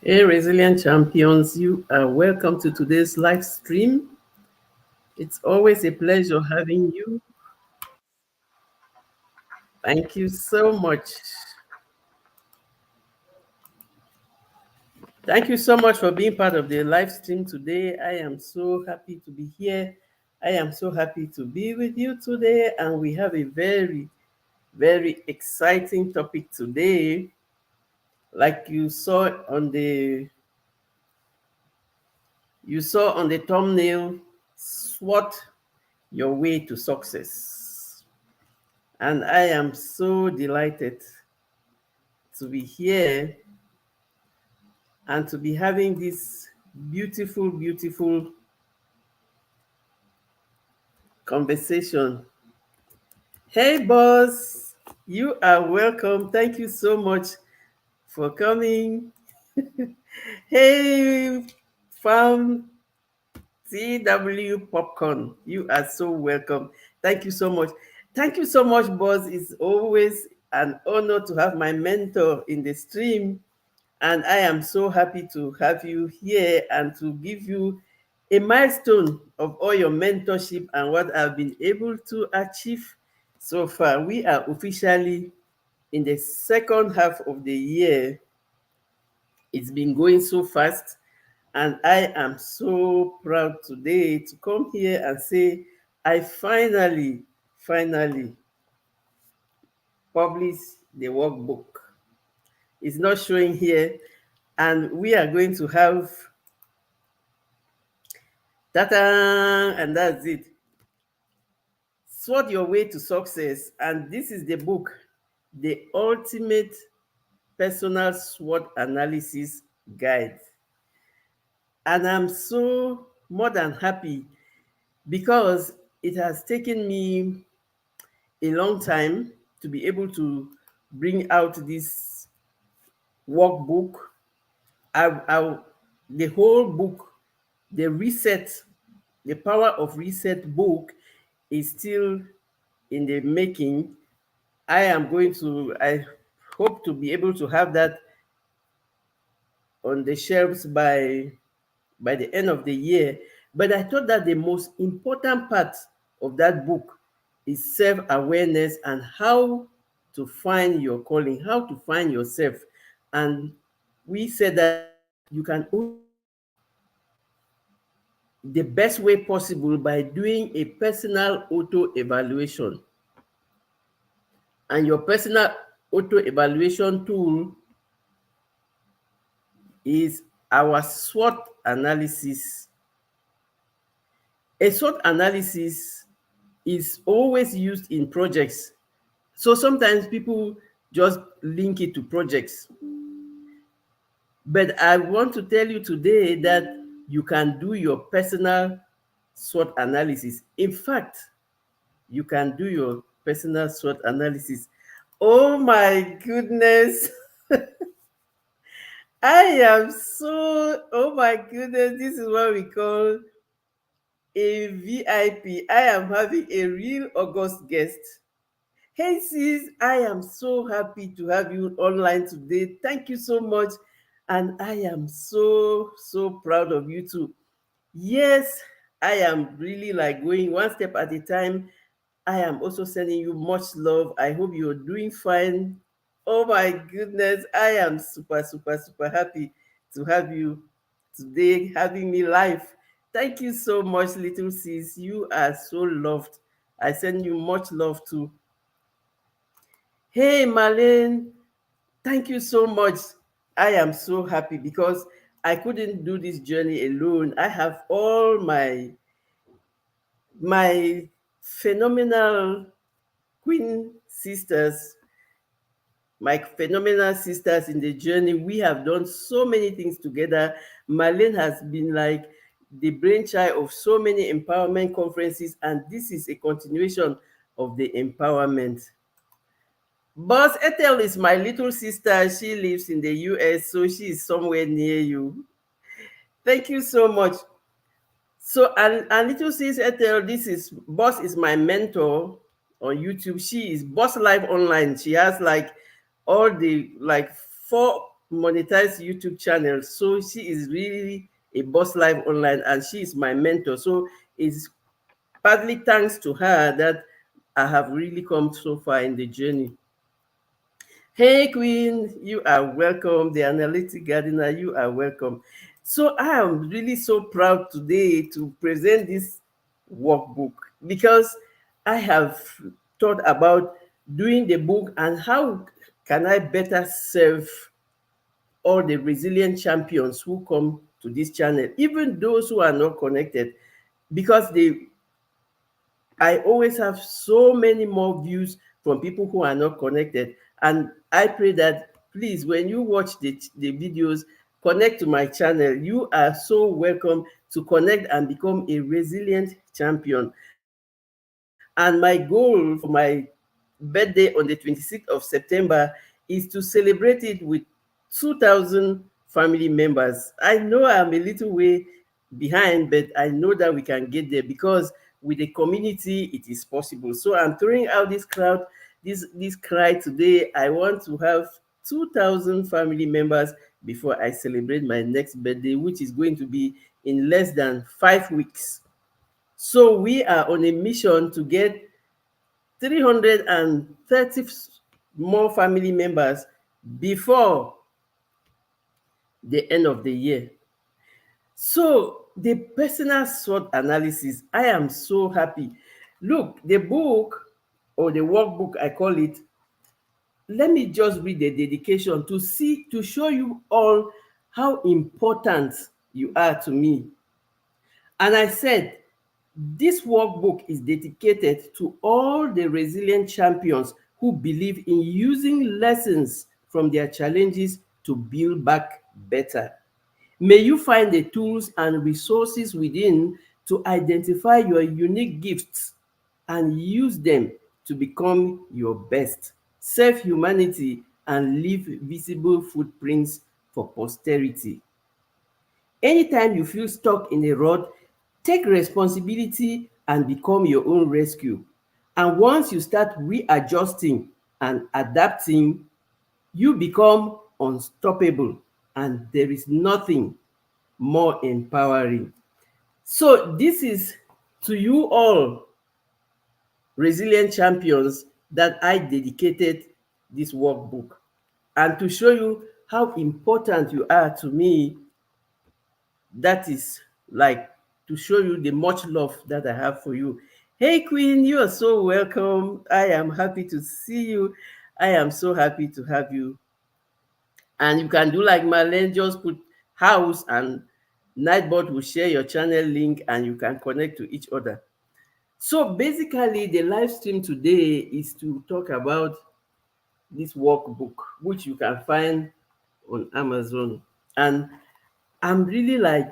Hey, resilient champions, you are welcome to today's live stream. It's always a pleasure having you. Thank you so much. Thank you so much for being part of the live stream today. I am so happy to be here. I am so happy to be with you today, and we have a very exciting topic today. Like you saw on the thumbnail, SWOT your way to success. And I am so delighted to be here and to be having this beautiful conversation. Hey, boss, you are welcome. Thank you so much for coming. Hey, fam TW Popcorn, you are so welcome. Thank you so much. Thank you so much, boss. It's always an honor to have my mentor in the stream. And I am so happy to have you here and to give you a milestone of all your mentorship and what I've been able to achieve so far. We are officially in the second half of the year. It's been going so fast, and I am so proud today to come here and say I finally published the workbook. It's not showing here, and we are going to have ta-da, and that's it. Sword your way to success, and this is the book, The Ultimate Personal SWOT Analysis Guide. And I'm so more than happy because it has taken me a long time to be able to bring out this workbook. The whole book, the reset, the power of reset book is still in the making. I hope to be able to have that on the shelves by the end of the year. But I thought that the most important part of that book is self-awareness and how to find your calling, how to find yourself. And we said that you can only the best way possible by doing a personal auto evaluation. And your personal auto evaluation tool is our SWOT analysis. A SWOT analysis is always used in projects. So sometimes people just link it to projects. But I want to tell you today that you can do your personal SWOT analysis. In fact, you can do your personal SWOT analysis. Oh my goodness. Oh my goodness, this is what we call a VIP. I am having a real August guest. Hey sis, I am so happy to have you online today. Thank you so much. And I am so proud of you too. Yes, I am really like going one step at a time. I am also sending you much love. I hope you're doing fine. Oh my goodness, I am super happy to have you today, having me live. Thank you so much, little sis. You are so loved. I send you much love too. Hey, Marlene, thank you so much. I am so happy because I couldn't do this journey alone. I have all my phenomenal queen sisters, my phenomenal sisters in the journey. We have done so many things together. Marlene has been like the brainchild of so many empowerment conferences, and this is a continuation of the empowerment. Boss Ethel is my little sister. She lives in the US, so she is somewhere near you. Thank you so much. So, and little sis Ethel, Boss is my mentor on YouTube. She is Boss Live Online. She has like all the like monetize YouTube channel. So she is really a boss live online, and she is my mentor. So it's partly thanks to her that I have really come so far in the journey. Hey, Queen, you are welcome. The Analytic Gardener, you are welcome. So, I am really so proud today to present this workbook because I have thought about doing the book and how can I better serve all the resilient champions who come to this channel, even those who are not connected, because I always have so many more views from people who are not connected. And I pray that please, when you watch the videos, connect to my channel. You are so welcome to connect and become a resilient champion. And my goal for my birthday on the 26th of September is to celebrate it with 2,000 family members. I know I'm a little way behind, but I know that we can get there because with the community, it is possible. So I'm throwing out this crowd, this cry today. I want to have 2,000 family members before I celebrate my next birthday, which is going to be in less than 5 weeks. So we are on a mission to get 330 more family members before the end of the year. So the personal SWOT analysis, I am so happy. Look, the book or the workbook, I call it, let me just read the dedication to show you all how important you are to me. And I said, this workbook is dedicated to all the resilient champions who believe in using lessons from their challenges to build back better. May you find the tools and resources within to identify your unique gifts and use them to become your best. Serve humanity and leave visible footprints for posterity. Anytime you feel stuck in a rut, take responsibility and become your own rescue. And once you start readjusting and adapting, you become unstoppable, and there is nothing more empowering. So, this is to you all, resilient champions, that I dedicated this workbook. And to show you how important you are to me, that is like to show you the much love that I have for you. Hey, Queen, you are so welcome. I am happy to see you. I am so happy to have you. And you can do like Marlene, just put house and Nightbot will share your channel link and you can connect to each other. So basically, the live stream today is to talk about this workbook, which you can find on Amazon. And I'm really like,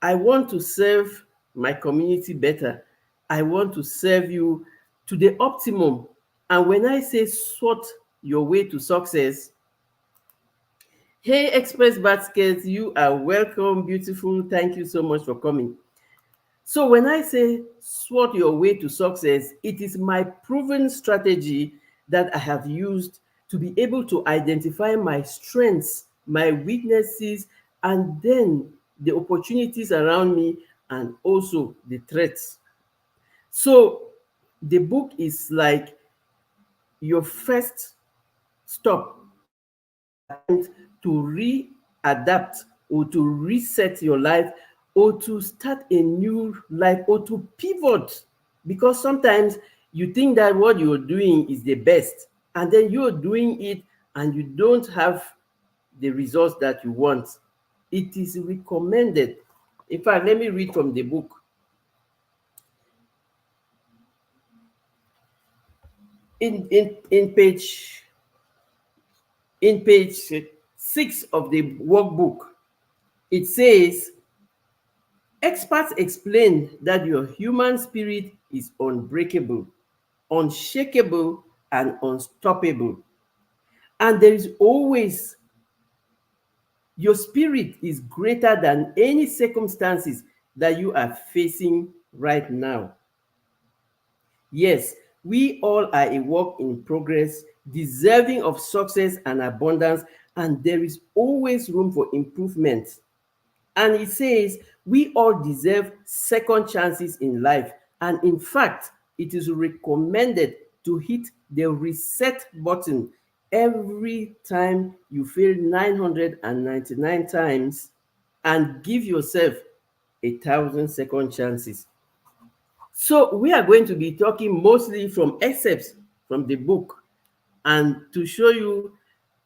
I want to serve my community better. I want to serve you to the optimum. And when I say sort your way to success, hey, Express Basket, you are welcome, beautiful. Thank you so much for coming. So when I say SWOT your way to success, it is my proven strategy that I have used to be able to identify my strengths, my weaknesses, and then the opportunities around me and also the threats. So the book is like your first stop in your attempt to readapt or to reset your life or to start a new life or to pivot, because sometimes you think that what you're doing is the best and then you're doing it and you don't have the results that you want. It is recommended. In fact, let me read from the book. In page 6 of the workbook, it says, experts explain that your human spirit is unbreakable, unshakable, and unstoppable. And there is always, your spirit is greater than any circumstances that you are facing right now. Yes, we all are a work in progress, deserving of success and abundance, and there is always room for improvement. And it says we all deserve second chances in life. And in fact, it is recommended to hit the reset button every time you fail 999 times and give yourself 1,000 second chances. So we are going to be talking mostly from excerpts from the book, and to show you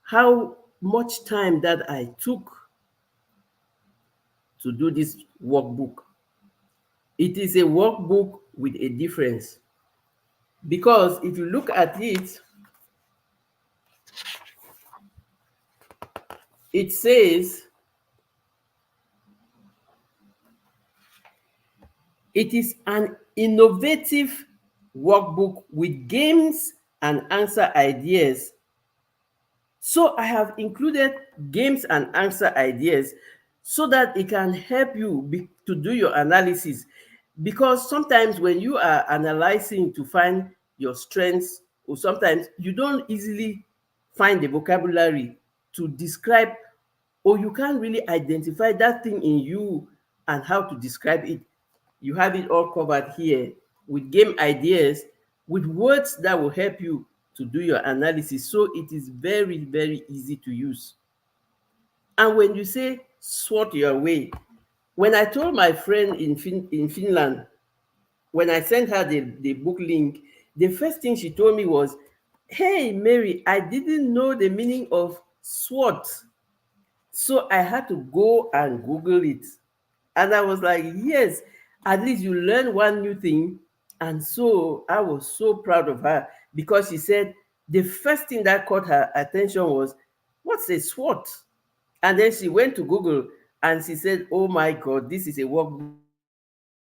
how much time that I took to do this workbook. It is a workbook with a difference, because if you look at it, it says it is an innovative workbook with games and answer ideas. So I have included games and answer ideas so that it can help you to do your analysis. Because sometimes when you are analyzing to find your strengths, or sometimes you don't easily find the vocabulary to describe, or you can't really identify that thing in you and how to describe it. You have it all covered here with game ideas, with words that will help you to do your analysis. So it is very, very easy to use. And when you say SWOT your way, when I told my friend in Finland, when I sent her the book link, the first thing she told me was, "Hey, Mary, I didn't know the meaning of SWOT." So I had to go and Google it. And I was like, yes, at least you learn one new thing. And so I was so proud of her, because she said the first thing that caught her attention was, what's a SWOT? And then she went to Google and she said, oh my God, this is a workbook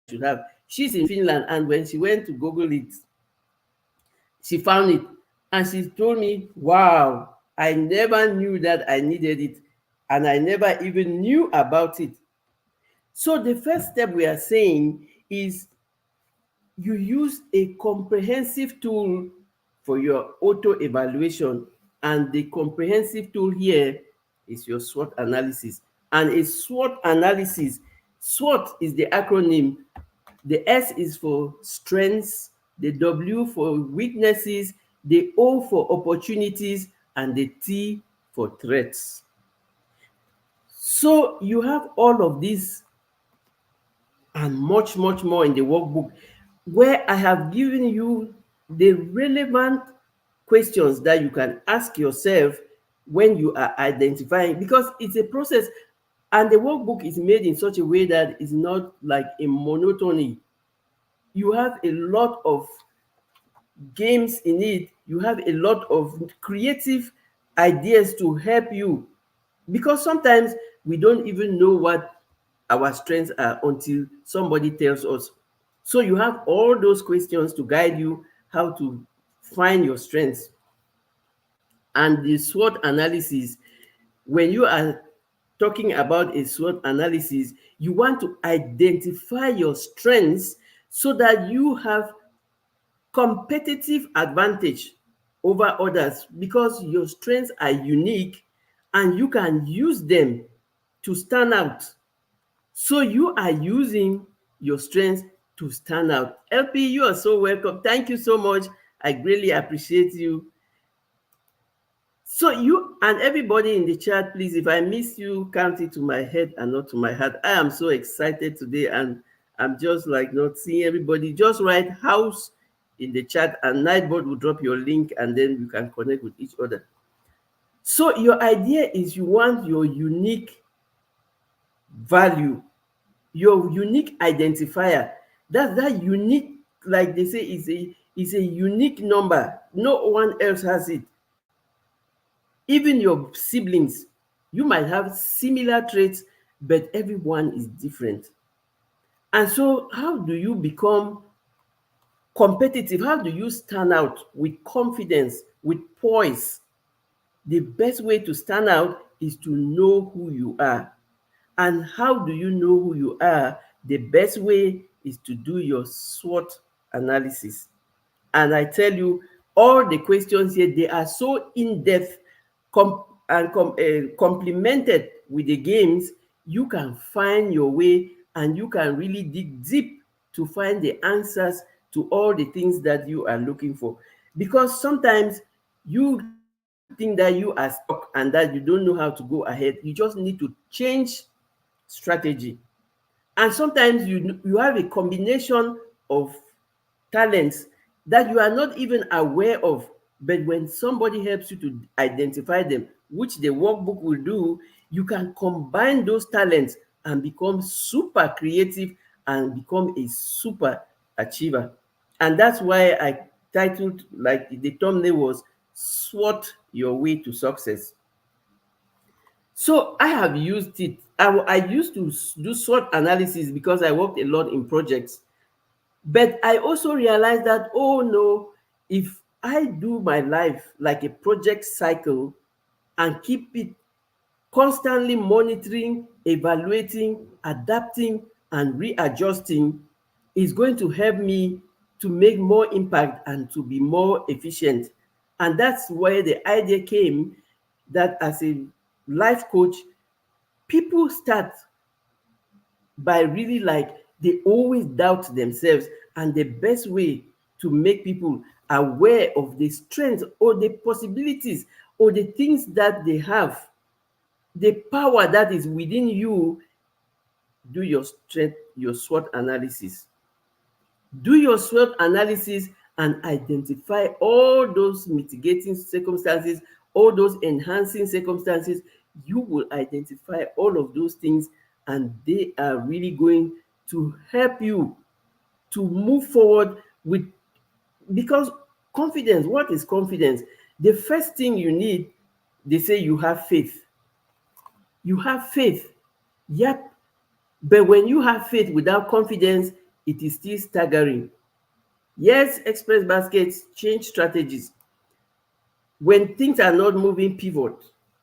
I should have. She's in Finland, and when she went to Google it, she found it. And she told me, wow, I never knew that I needed it. And I never even knew about it. So the first step we are saying is you use a comprehensive tool for your auto evaluation, and the comprehensive tool here is your SWOT analysis. And a SWOT analysis, SWOT is the acronym. The S is for strengths, the W for weaknesses, the O for opportunities, and the T for threats. So you have all of these and much, much more in the workbook, where I have given you the relevant questions that you can ask yourself when you are identifying, because it's a process, and the workbook is made in such a way that it's not like a monotony. You have a lot of games in it, you have a lot of creative ideas to help you, because sometimes we don't even know what our strengths are until somebody tells us. So you have all those questions to guide you how to find your strengths. And the SWOT analysis, when you are talking about a SWOT analysis, you want to identify your strengths so that you have competitive advantage over others, because your strengths are unique and you can use them to stand out. So you are using your strengths to stand out. LP, you are so welcome. Thank you so much. I greatly appreciate you. So you and everybody in the chat, please, if I miss you, count it to my head and not to my heart. I am so excited today, and I'm just like not seeing everybody. Just write house in the chat, and Nightbot will drop your link, and then you can connect with each other. So your idea is you want your unique value, your unique identifier. That unique, like they say, is a unique number. No one else has it. Even your siblings, you might have similar traits, but everyone is different. And so how do you become competitive? How do you stand out with confidence, with poise? The best way to stand out is to know who you are. And how do you know who you are? The best way is to do your SWOT analysis. And I tell you, all the questions here, they are so in-depth, complemented with the games. You can find your way and you can really dig deep to find the answers to all the things that you are looking for. Because sometimes you think that you are stuck and that you don't know how to go ahead. You just need to change strategy. And sometimes you have a combination of talents that you are not even aware of. But when somebody helps you to identify them, which the workbook will do, you can combine those talents and become super creative and become a super achiever. And that's why I titled, like the thumbnail was, SWOT Your Way to Success. So I have used it. I used to do SWOT analysis because I worked a lot in projects. But I also realized that, oh no, if I do my life like a project cycle and keep it constantly monitoring, evaluating, adapting, and readjusting, is going to help me to make more impact and to be more efficient. And that's where the idea came that as a life coach, people start by really, like, they always doubt themselves, and the best way to make people aware of the strengths or the possibilities or the things that they have, the power that is within you, do your strength, your SWOT analysis. Do your SWOT analysis and identify all those mitigating circumstances, all those enhancing circumstances. You will identify all of those things, and they are really going to help you to move forward with, because confidence, what is confidence? The first thing you need, they say you have faith. You have faith. Yep. But when you have faith without confidence, it is still staggering. Yes, express baskets change strategies. When things are not moving, pivot.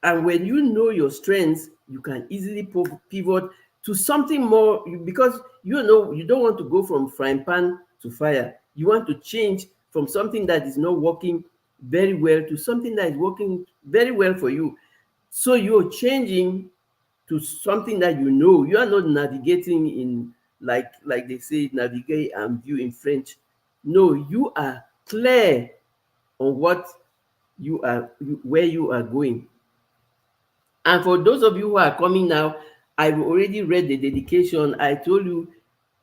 And when you know your strengths, you can easily pivot to something more, because you know you don't want to go from frying pan to fire. You want to change from something that is not working very well to something that is working very well for you. So you're changing to something that you know. You are not navigating in, like they say, navigate and view in French. No, you are clear on what where you are going. And for those of you who are coming now, I've already read the dedication. I told you,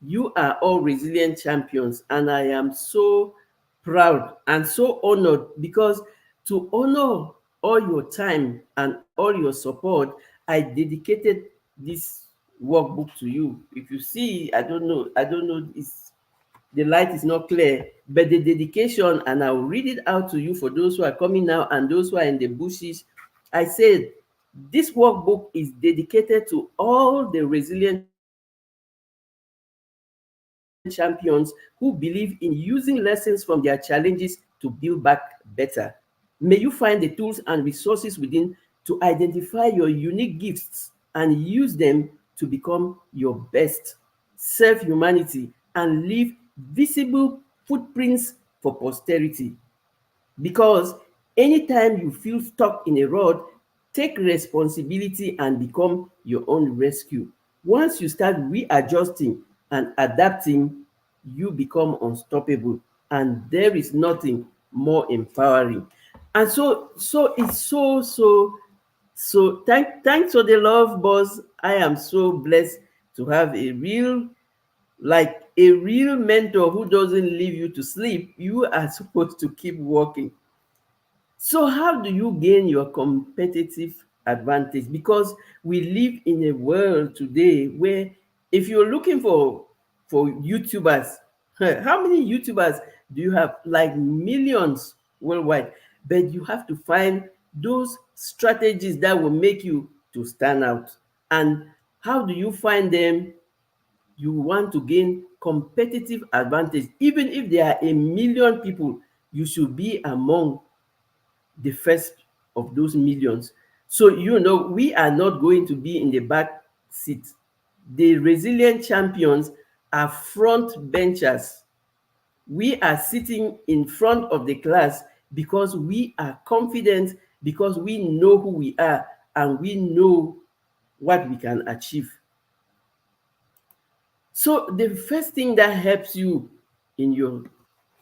you are all resilient champions, and I am so proud and so honored, because to honor all your time and all your support, I dedicated this workbook to you. If you see, I don't know, the light is not clear, but the dedication, and I'll read it out to you for those who are coming now and those who are in the bushes. I said, this workbook is dedicated to all the resilient champions who believe in using lessons from their challenges to build back better. May you find the tools and resources within to identify your unique gifts and use them to become your best self-humanity and leave visible footprints for posterity. Because anytime you feel stuck in a rut, take responsibility and become your own rescue. Once you start readjusting and adapting, you become unstoppable, and there is nothing more empowering. And so it's thanks for the love, boss. I am so blessed to have a real mentor who doesn't leave you to sleep. You are supposed to keep working. So how do you gain your competitive advantage? Because we live in a world today where, if you're looking for YouTubers, how many YouTubers do you have? Like millions worldwide. But you have to find those strategies that will make you to stand out. And how do you find them? You want to gain competitive advantage. Even if there are a million people, you should be among the first of those millions. So, we are not going to be in the back seat. The resilient champions are front benchers. We are sitting in front of the class, because we are confident, because we know who we are, and we know what we can achieve. So the first thing that helps you in your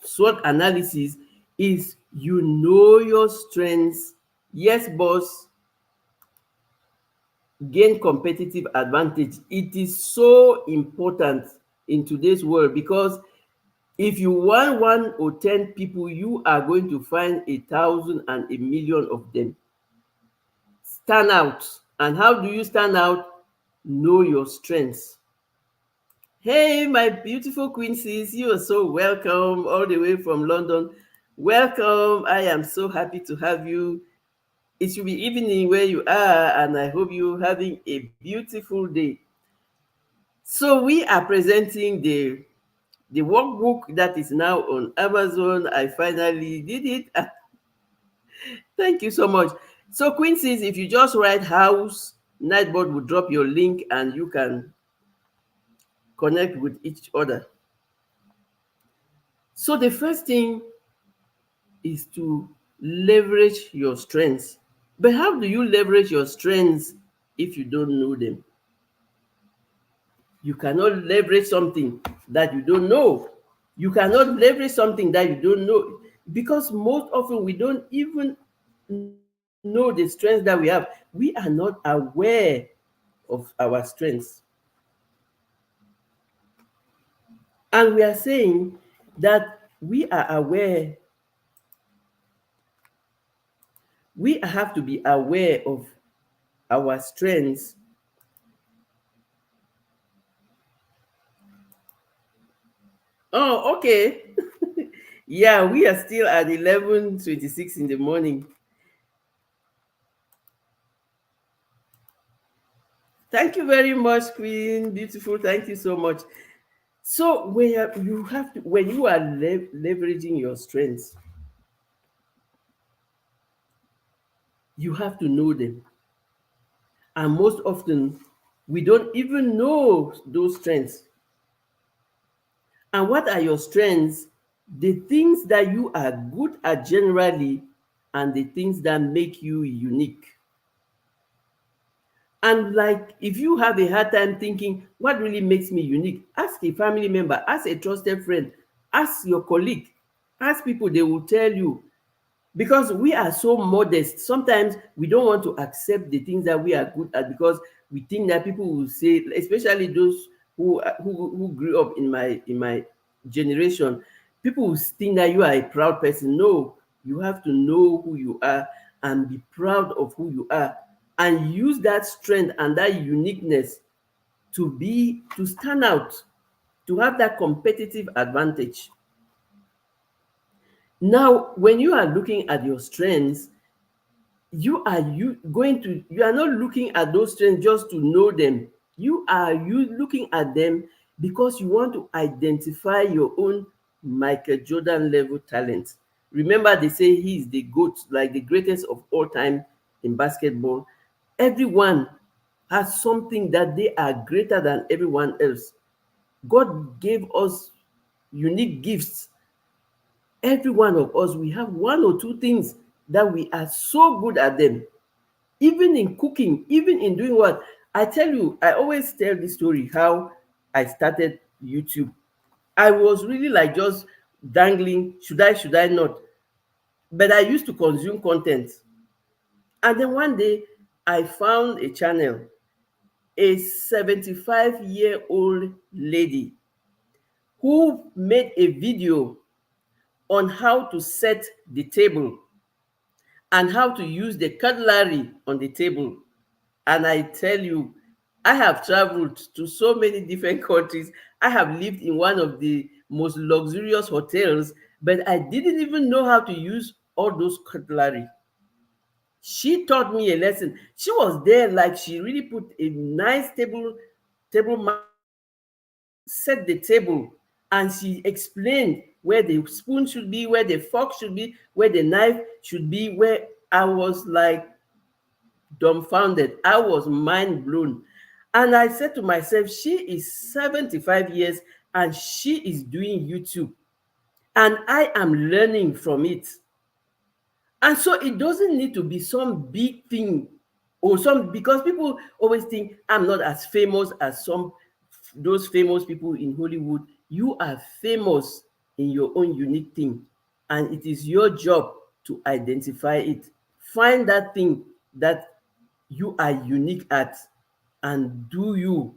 SWOT analysis is you know your strengths. Yes, boss, gain competitive advantage. It is so important in today's world, because if you want 1 or 10 people, you are going to find 1,000 and 1,000,000 of them. Stand out. And how do you stand out? Know your strengths. Hey, my beautiful queensies, you are so welcome all the way from London. Welcome. I am so happy to have you. It should be evening where you are, and I hope you're having a beautiful day. So we are presenting the workbook that is now on Amazon. I finally did it. Thank you so much. So queensies, if you just write house, Nightboard will drop your link and you can connect with each other. So the first thing is to leverage your strengths. But how do you leverage your strengths if you don't know them? You cannot leverage something that you don't know. You cannot leverage something that you don't know, because most often we don't even know the strengths that we have. We are not aware of our strengths. And we are saying that we have to be aware of our strengths. Oh, okay. Yeah, we are still at 11:26 in the morning. Thank you very much, Queen. Beautiful. Thank you so much. So when you are leveraging your strengths, you have to know them. And most often, we don't even know those strengths. And what are your strengths? The things that you are good at generally, and the things that make you unique. And like, if you have a hard time thinking, what really makes me unique? Ask a family member, ask a trusted friend, ask your colleague, ask people, they will tell you. Because we are so modest, sometimes we don't want to accept the things that we are good at, because we think that people will say, especially those who grew up in my generation, people will think that you are a proud person. No, you have to know who you are and be proud of who you are, and use that strength and that uniqueness to stand out, to have that competitive advantage. Now, when you are looking at your strengths, you are not looking at those strengths just to know them. You looking at them because you want to identify your own Michael Jordan level talent. Remember, they say he is the GOAT, like the greatest of all time in basketball. Everyone has something that they are greater than everyone else. God gave us unique gifts. Every one of us, we have 1 or 2 things that we are so good at them. Even in cooking, even in doing what? I tell you, I always tell this story how I started YouTube. I was really like just dangling, should I not? But I used to consume content. And then one day I found a channel, a 75-year-old lady who made a video on how to set the table and how to use the cutlery on the table. And I tell you, I have traveled to so many different countries. I have lived in one of the most luxurious hotels, but I didn't even know how to use all those cutlery. She taught me a lesson. She was there, like she really put a nice table mat, set the table, and she explained where the spoon should be, where the fork should be, where the knife should be, where I was like dumbfounded. I was mind blown. And I said to myself, she is 75 years and she is doing YouTube. And I am learning from it. And so it doesn't need to be some big thing or some, because people always think I'm not as famous as some those famous people in Hollywood. You are famous in your own unique thing, and it is your job to identify it. Find that thing that you are unique at and do you,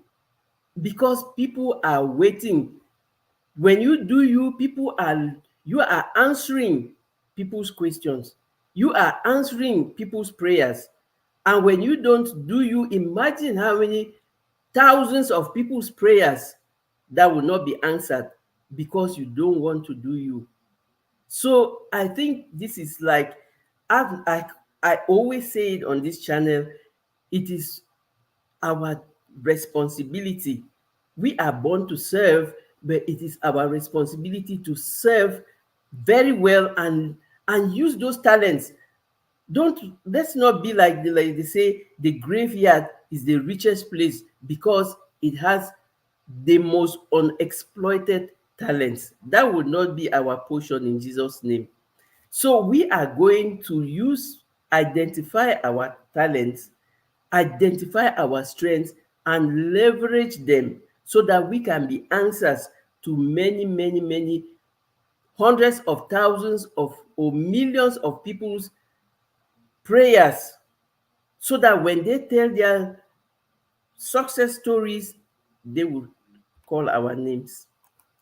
because people are waiting. When you do you, you are answering people's questions, you are answering people's prayers. And when you don't do you, imagine how many thousands of people's prayers that will not be answered because you don't want to do you. So I think this is like, I I always say it on this channel, it is our responsibility. We are born to serve, but it is our responsibility to serve very well and use those talents. Don't Let's not be like they say, the graveyard is the richest place because it has the most unexploited talents. That would not be our portion in Jesus' name. So we are going to identify our talents, identify our strengths, and leverage them so that we can be answers to many, many, many hundreds of thousands of or millions of people's prayers, so that when they tell their success stories, they will call our names.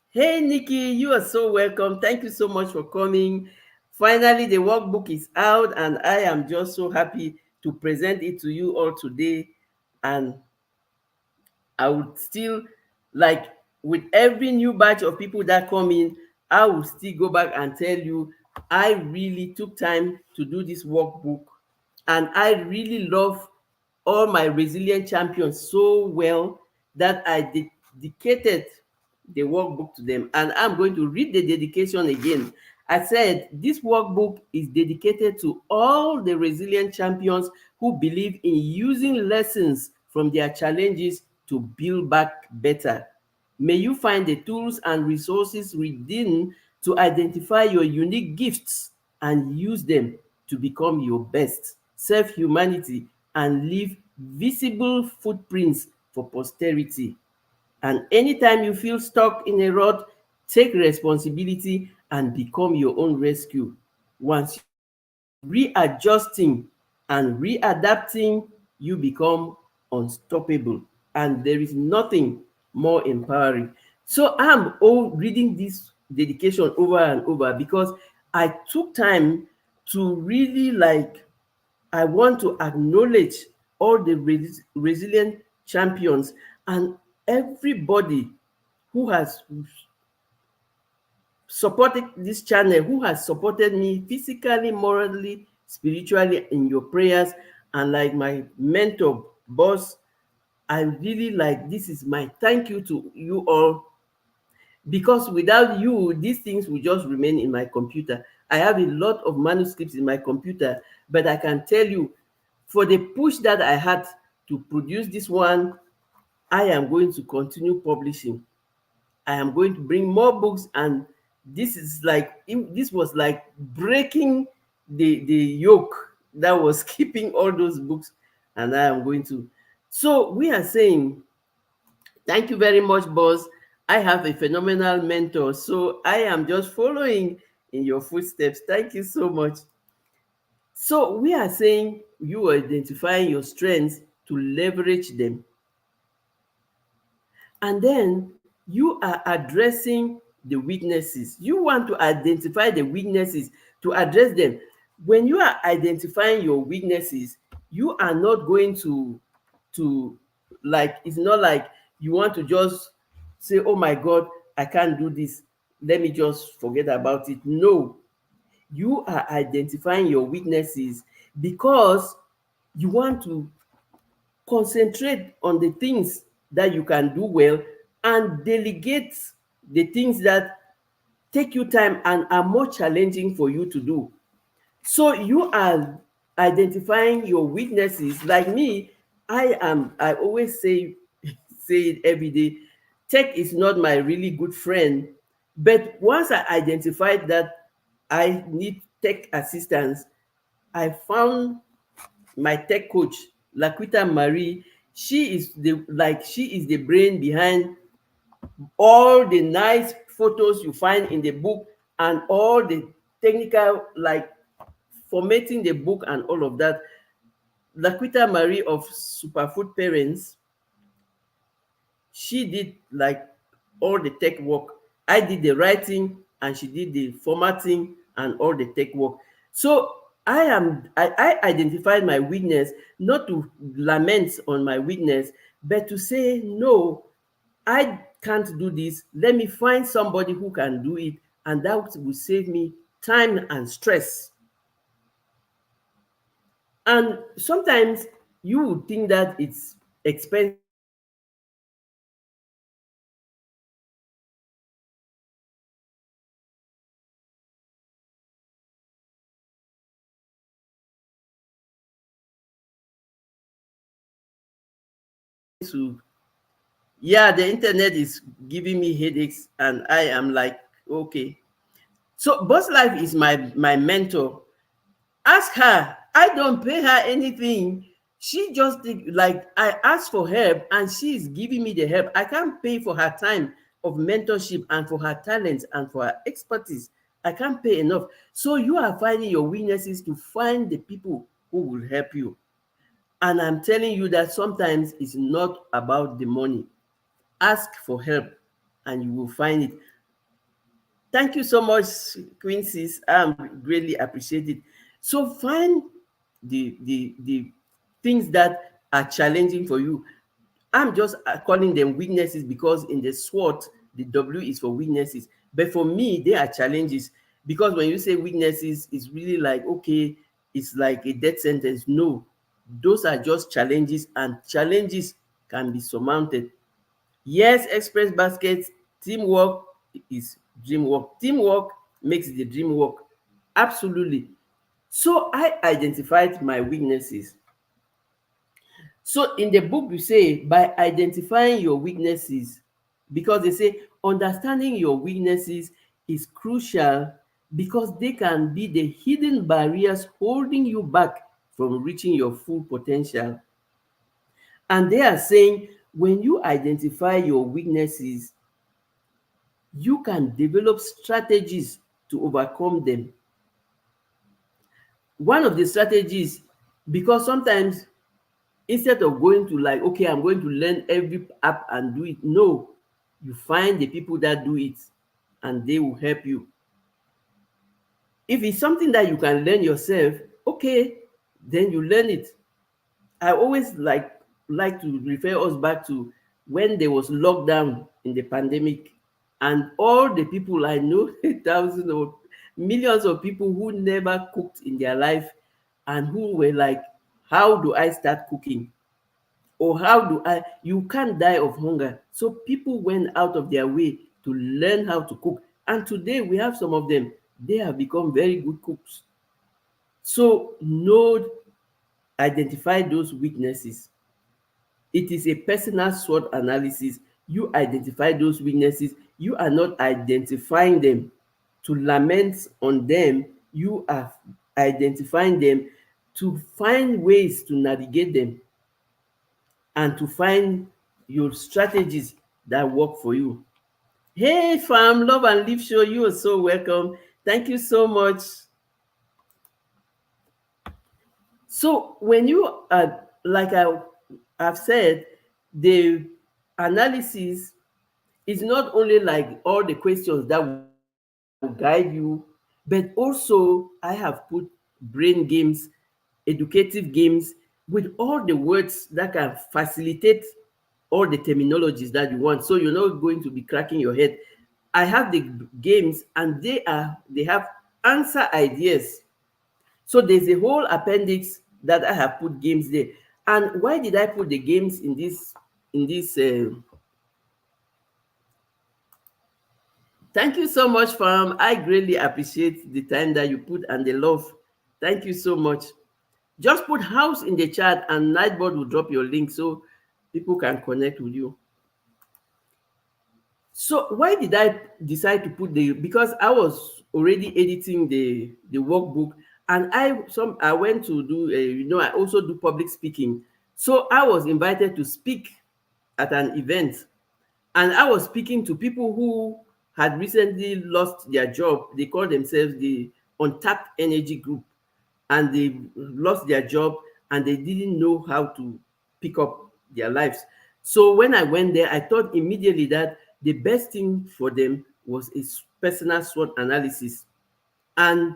Hey, Nikki, you are so welcome. Thank you so much for coming. Finally, the workbook is out, and I am just so happy to present it to you all today. And I would still, like, with every new batch of people that come in, I will still go back and tell you, I really took time to do this workbook, and I really love all my resilient champions so well that I dedicated the workbook to them. And I'm going to read the dedication again. I said, this workbook is dedicated to all the resilient champions who believe in using lessons from their challenges to build back better. May you find the tools and resources within to identify your unique gifts and use them to become your best self humanity and leave visible footprints for posterity. And anytime you feel stuck in a rut, take responsibility and become your own rescue. Once you readjusting and readapting, you become unstoppable. And there is nothing more empowering. So I'm all reading this dedication over and over because I took time to really, like, I want to acknowledge all the resilient champions and everybody who has supported this channel, who has supported me physically, morally, spiritually in your prayers. And like my mentor, boss, I really, like, this is my thank you to you all, because without you, these things will just remain in my computer. I have a lot of manuscripts in my computer, but I can tell you, for the push that I had to produce this one, I am going to continue publishing. I am going to bring more books, and this was like breaking the yoke that was keeping all those books, and I am going to. So we are saying, thank you very much, boss. I have a phenomenal mentor, so I am just following in your footsteps. Thank you so much. So we are saying you are identifying your strengths to leverage them. And then you are addressing the weaknesses. You want to identify the weaknesses to address them. When you are identifying your weaknesses, you are not going to like, it's not like you want to just say, oh my God, I can't do this, let me just forget about it. No, you are identifying your weaknesses because you want to concentrate on the things that you can do well and delegate the things that take you time and are more challenging for you to do. So you are identifying your weaknesses. Like me, I always say it every day, tech is not my really good friend. But once I identified that I need tech assistance, I found my tech coach, Laquita Marie. She is the brain behind all the nice photos you find in the book, and all the technical, like formatting the book and all of that. Laquita Marie of Superfood Parents, she did like all the tech work. I did the writing and she did the formatting and all the tech work. So I identified my weakness, not to lament on my weakness, but to say no, I can't do this. Let me find somebody who can do it, and that will save me time and stress. And sometimes you would think that it's expensive to hire somebody to do it, but the truth is it's not expensive. So yeah, the internet is giving me headaches, and I am like, okay. So Boss Life is my mentor. Ask her. I don't pay her anything. She just like, I ask for help and she is giving me the help. I can't pay for her time of mentorship and for her talents and for her expertise. I can't pay enough. So you are finding your weaknesses to find the people who will help you. And I'm telling you that sometimes it's not about the money. Ask for help and you will find it. Thank you so much, Quincy. Greatly appreciate it. So find the things that are challenging for you. I'm just calling them weaknesses because in the SWOT, the W is for weaknesses. But for me, they are challenges, because when you say weaknesses, it's really like, okay, it's like a death sentence. No, those are just challenges, and challenges can be surmounted. Yes, express basket, teamwork is dream work. Teamwork makes the dream work. Absolutely. So I identified my weaknesses. So in the book, you say by identifying your weaknesses, because they say understanding your weaknesses is crucial, because they can be the hidden barriers holding you back from reaching your full potential. And they are saying when you identify your weaknesses, you can develop strategies to overcome them. One of the strategies, because sometimes instead of going to like, okay, I'm going to learn every app and do it, no, you find the people that do it and they will help you. If it's something that you can learn yourself, okay, then you learn it. I always like to refer us back to when there was lockdown in the pandemic, and all the people I know, thousands or millions of people who never cooked in their life, and who were like, how do I start cooking? Or how do I, you can't die of hunger. So people went out of their way to learn how to cook. And today we have some of them, they have become very good cooks. So know, identify those weaknesses. It is a personal SWOT analysis. You identify those weaknesses. You are not identifying them to lament on them. You are identifying them to find ways to navigate them and to find your strategies that work for you. Hey, fam, Love and Live Show, you are so welcome. Thank you so much. So when you are, like have said, the analysis is not only like all the questions that will guide you, but also I have put brain games, educative games, with all the words that can facilitate all the terminologies that you want. So you're not going to be cracking your head. I have the games, and they have answer ideas. So there's a whole appendix that I have put games there. And why did I put the games in this? In this, thank you so much, fam. I greatly appreciate the time that you put and the love. Thank you so much. Just put house in the chat, and Nightboard will drop your link so people can connect with you. So why did I decide to put the, because I was already editing the workbook, And I went to do I also do public speaking. So I was invited to speak at an event, and I was speaking to people who had recently lost their job. They call themselves the untapped energy group, and they lost their job and they didn't know how to pick up their lives. So when I went there, I thought immediately that the best thing for them was a personal SWOT analysis. And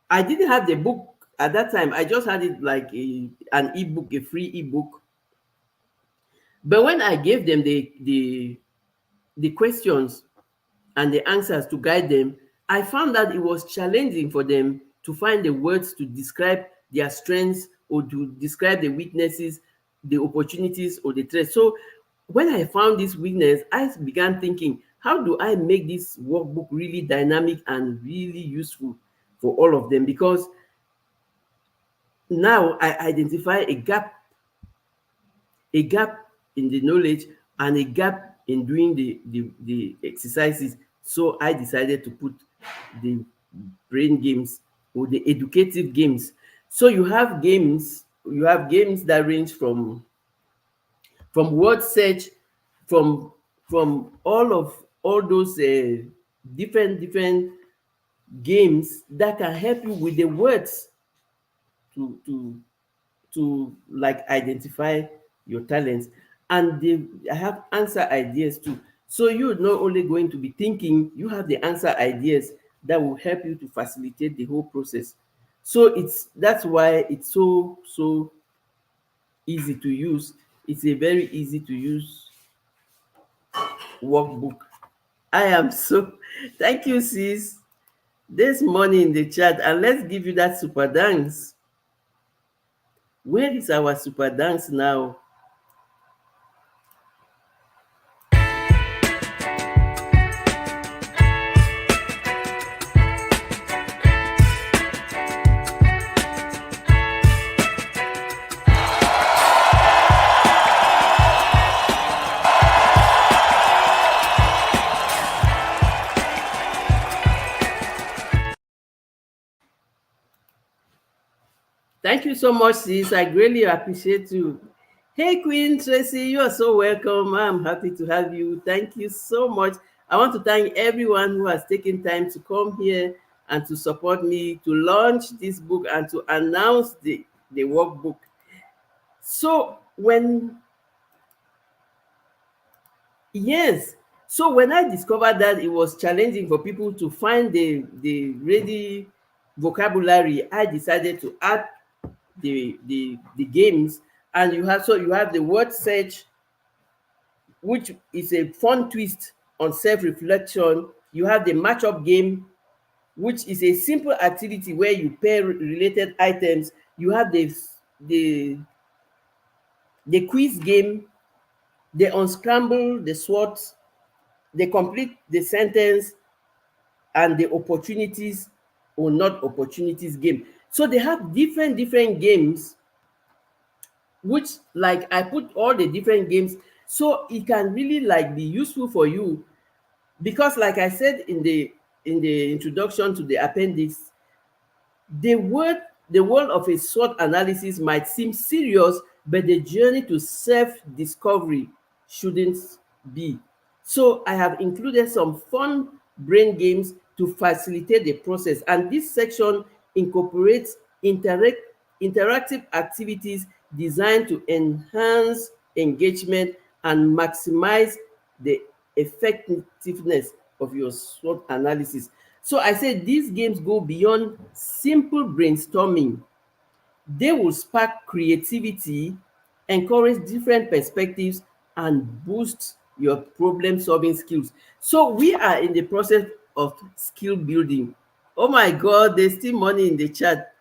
I didn't have the book at that time. I just had it like an ebook, a free ebook. But when I gave them the questions and the answers to guide them, I found that it was challenging for them to find the words to describe their strengths or to describe the weaknesses, the opportunities, or the threats. So when I found this weakness, I began thinking, how do I make this workbook really dynamic and really useful for all of them? Because now I identify a gap in the knowledge and a gap in doing the exercises. So I decided to put the brain games or the educative games. So you have games that range from word search, from all those different games that can help you with the words to like identify your talents. And I have answer ideas too. So you're not only going to be thinking, you have the answer ideas that will help you to facilitate the whole process. So that's why it's so easy to use. It's a very easy to use workbook. I am so thank you, sis. There's money in the chat, and let's give you that super dance. Where is our super dance now? Thank you so much, sis. I greatly appreciate you. Hey, Queen Tracy, you are so welcome. I'm happy to have you. Thank you so much. I want to thank everyone who has taken time to come here and to support me to launch this book and to announce the workbook. So yes, so when I discovered that it was challenging for people to find the ready vocabulary, I decided to add the games. And you have the word search, which is a fun twist on self-reflection. You have the matchup game, which is a simple activity where you pair related items. You have the quiz game, the unscramble, the SWOT, the complete the sentence, and the opportunities or not opportunities game. So they have different games, which like I put all the different games so it can really like be useful for you. Because like I said in the introduction to the appendix, the world of a SWOT analysis might seem serious, but the journey to self-discovery shouldn't be. So I have included some fun brain games to facilitate the process. And this section incorporates interactive activities designed to enhance engagement and maximize the effectiveness of your SWOT analysis. So I said these games go beyond simple brainstorming. They will spark creativity, encourage different perspectives, and boost your problem solving skills. So we are in the process of skill building. Oh my God, there's still money in the chat.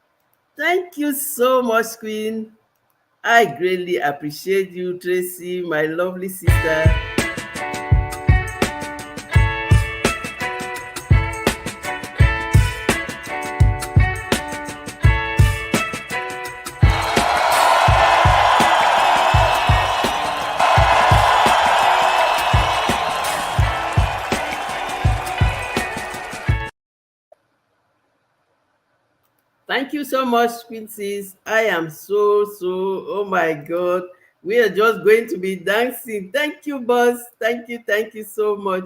Thank you so much, Queen. I greatly appreciate you, Tracy, my lovely sister. Thank you so much, Quincy. I am so, oh my God. We are just going to be dancing. Thank you, boss. Thank you so much.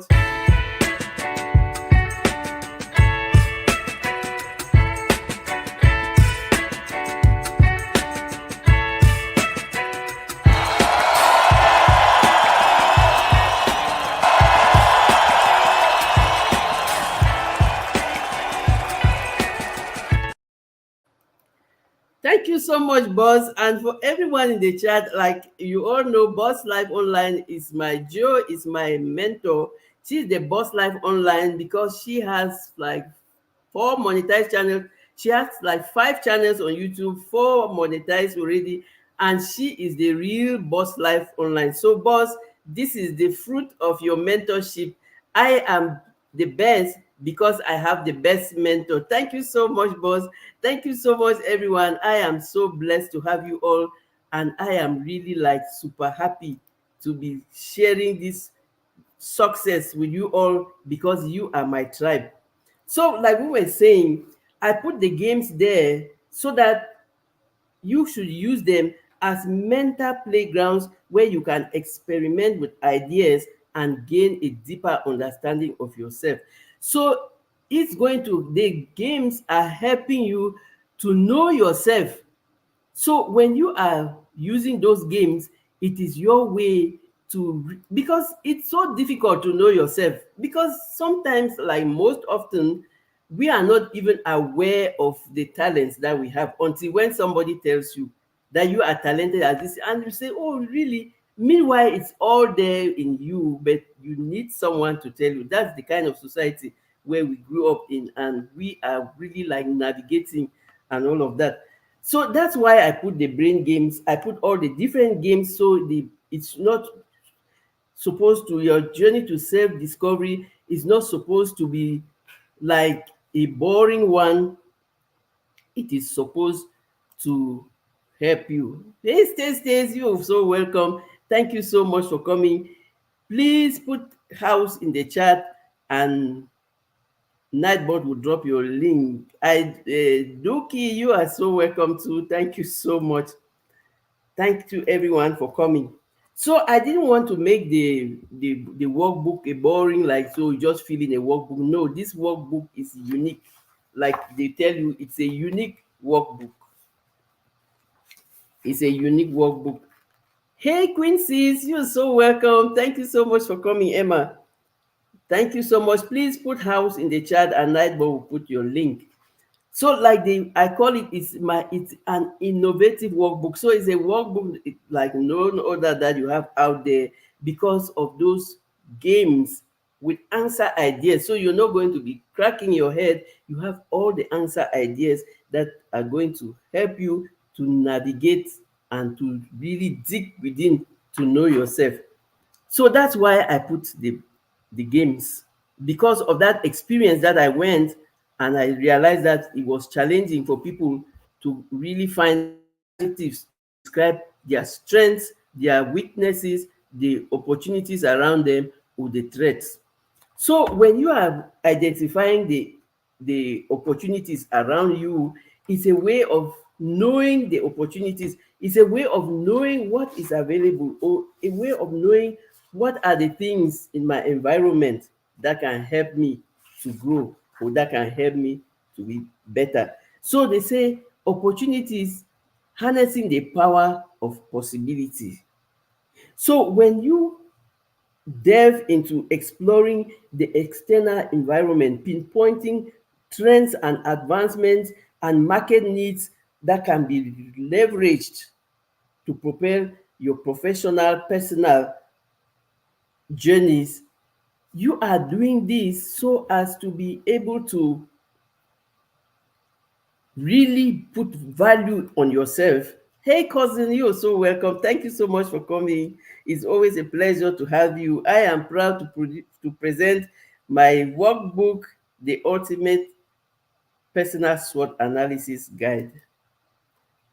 Thank you so much, boss. And for everyone in the chat, like you all know, Boss Life Online is my Joe, is my mentor. She's the Boss Life Online because she has like 4 monetized channels. She has like 5 channels on YouTube, 4 monetized already, and she is the real Boss Life Online. So, boss, this is the fruit of your mentorship. I am the best because I have the best mentor. Thank you so much, boss. Thank you so much, everyone. I am so blessed to have you all, and I am really like super happy to be sharing this success with you all because you are my tribe. So, like we were saying, I put the games there so that you should use them as mental playgrounds where you can experiment with ideas and gain a deeper understanding of yourself. So, the games are helping you to know yourself. So when you are using those games, it is your way because it's so difficult to know yourself. Because sometimes, like most often, we are not even aware of the talents that we have until when somebody tells you that you are talented at this, and you say, "Oh, really?" Meanwhile, it's all there in you, but you need someone to tell you. That's the kind of society where we grew up in, and we are really like navigating and all of that. So that's why I put the brain games. I put all the different games so it's not supposed to your journey to self discovery is not supposed to be like a boring one. It is supposed to help you. Hey, Stace, you're so welcome. Thank you so much for coming. Please put house in the chat, and Nightbot will drop your link. Dookie, you are so welcome too. Thank you so much. Thank you everyone for coming. So I didn't want to make the workbook a boring, like, so you just fill in a workbook. No, this workbook is unique. Like they tell you, it's a unique workbook. It's a unique workbook. Hey Quincy, you're so welcome. Thank you so much for coming, Emma. Thank you so much. Please put house in the chat, and Nightbot will put your link. So like I call it's an innovative workbook. So it's a workbook like no other that you have out there because of those games with answer ideas. So you're not going to be cracking your head. You have all the answer ideas that are going to help you to navigate and to really dig within to know yourself. So that's why I put the games, because of that experience that I went, and I realized that it was challenging for people to really find adjectives to describe their strengths, their weaknesses, the opportunities around them, or the threats. So when you are identifying the opportunities around you, it's a way of knowing the opportunities. It's a way of knowing what is available, or a way of knowing what are the things in my environment that can help me to grow, or that can help me to be better. So they say opportunities, harnessing the power of possibility. So when you delve into exploring the external environment, pinpointing trends and advancements and market needs that can be leveraged to propel your professional, personal journeys. You are doing this so as to be able to really put value on yourself. Hey, cousin, you're so welcome. Thank you so much for coming. It's always a pleasure to have you. I am proud to present my workbook, The Ultimate Personal SWOT Analysis Guide.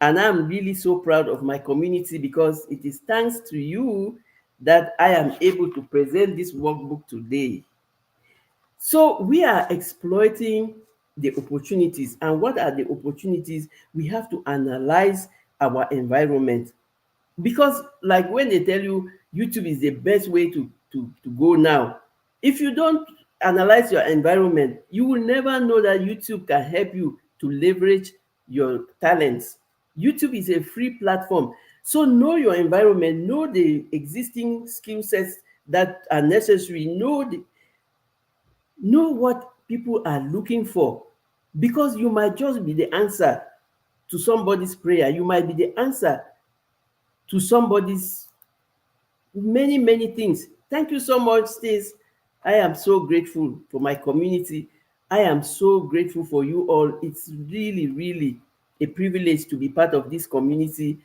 And I'm really so proud of my community because it is thanks to you that I am able to present this workbook today. So we are exploiting the opportunities. And what are the opportunities? We have to analyze our environment, because like when they tell you YouTube is the best way to go now, if you don't analyze your environment, you will never know that YouTube can help you to leverage your talents. YouTube is a free platform, so know your environment, know the existing skill sets that are necessary, know what people are looking for, because you might just be the answer to somebody's prayer, you might be the answer to somebody's many, many things. Thank you so much, Stace. I am so grateful for my community. I am so grateful for you all. It's really, really a privilege to be part of this community.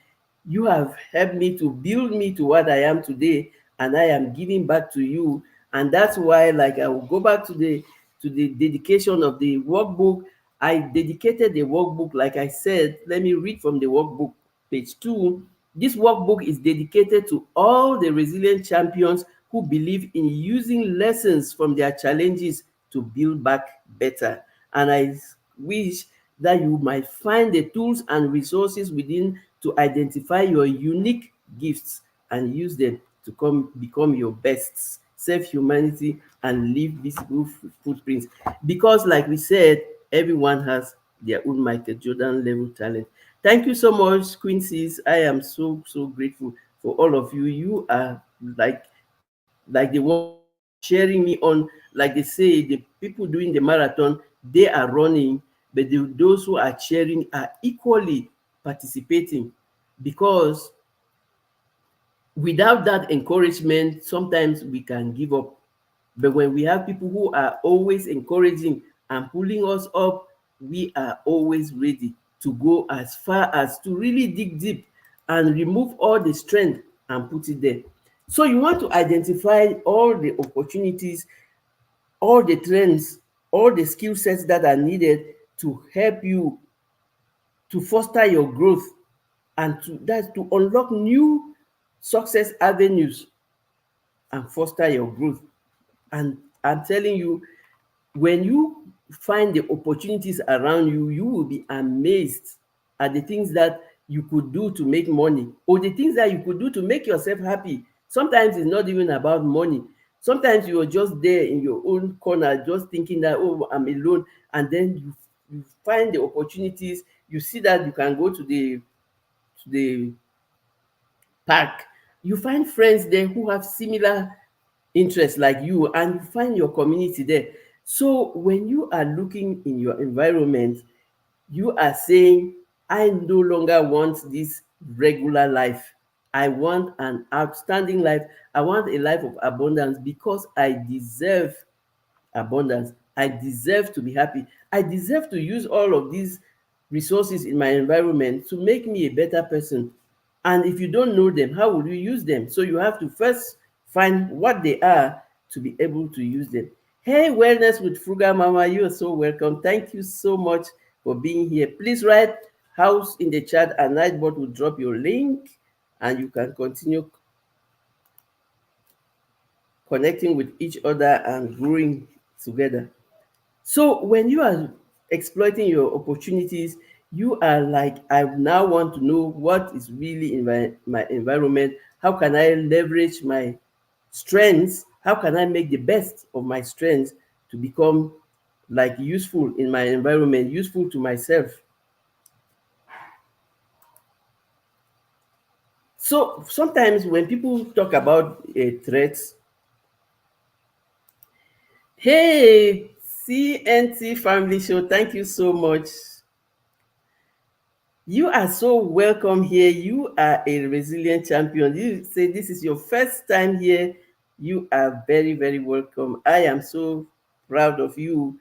You have helped me to build me to what I am today, and I am giving back to you. And that's why, like, I will go back to the dedication of the workbook. I dedicated the workbook, like I said. Let me read from the workbook, page 2. This workbook is dedicated to all the resilient champions who believe in using lessons from their challenges to build back better. And I wish that you might find the tools and resources within to identify your unique gifts and use them to become your best, serve humanity, and leave visible footprints. Because, like we said, everyone has their own Michael Jordan level talent. Thank you so much, Quincy's. I am so, so grateful for all of you. You are like the ones who are cheering me on. Like they say, the people doing the marathon, they are running, but those who are cheering are equally participating, because without that encouragement, sometimes we can give up. But when we have people who are always encouraging and pulling us up, we are always ready to go as far as to really dig deep and remove all the strength and put it there. So you want to identify all the opportunities, all the trends, all the skill sets that are needed to help you to foster your growth, and to unlock new success avenues and foster your growth. And I'm telling you, when you find the opportunities around you, you will be amazed at the things that you could do to make money, or the things that you could do to make yourself happy. Sometimes it's not even about money. Sometimes you're just there in your own corner, just thinking that, oh, I'm alone. And then you find the opportunities. You see that you can go to the park. You find friends there who have similar interests like you, and you find your community there. So when you are looking in your environment, you are saying, I no longer want this regular life. I want an outstanding life. I want a life of abundance, because I deserve abundance. I deserve to be happy. I deserve to use all of these resources in my environment to make me a better person. And if you don't know them, how will you use them? So you have to first find what they are to be able to use them. Hey, Wellness with Frugal Mama, you are so welcome. Thank you so much for being here. Please write house in the chat, and Nightbot will drop your link, and you can continue connecting with each other and growing together. So when you are exploiting your opportunities, you are like, I now want to know what is really in my environment. How can I leverage my strengths? How can I make the best of my strengths to become like useful in my environment, useful to myself? So sometimes when people talk about threats, hey, CNT Family Show, thank you so much. You are so welcome here. You are a resilient champion. You say this is your first time here. You are very, very welcome. I am so proud of you.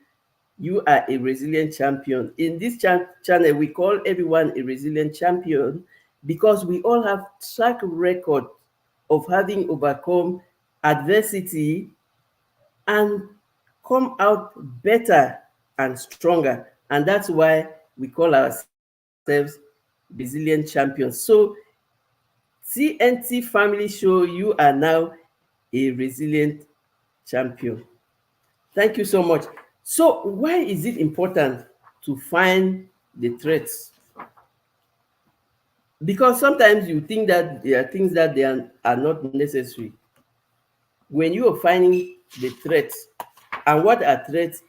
You are a resilient champion. In this channel, we call everyone a resilient champion because we all have track record of having overcome adversity and come out better and stronger. And that's why we call ourselves resilient champions. So TNT Family Show, you are now a resilient champion. Thank you so much. So why is it important to find the threats? Because sometimes you think that there are things that are not necessary. When you are finding the threats, and what are threats?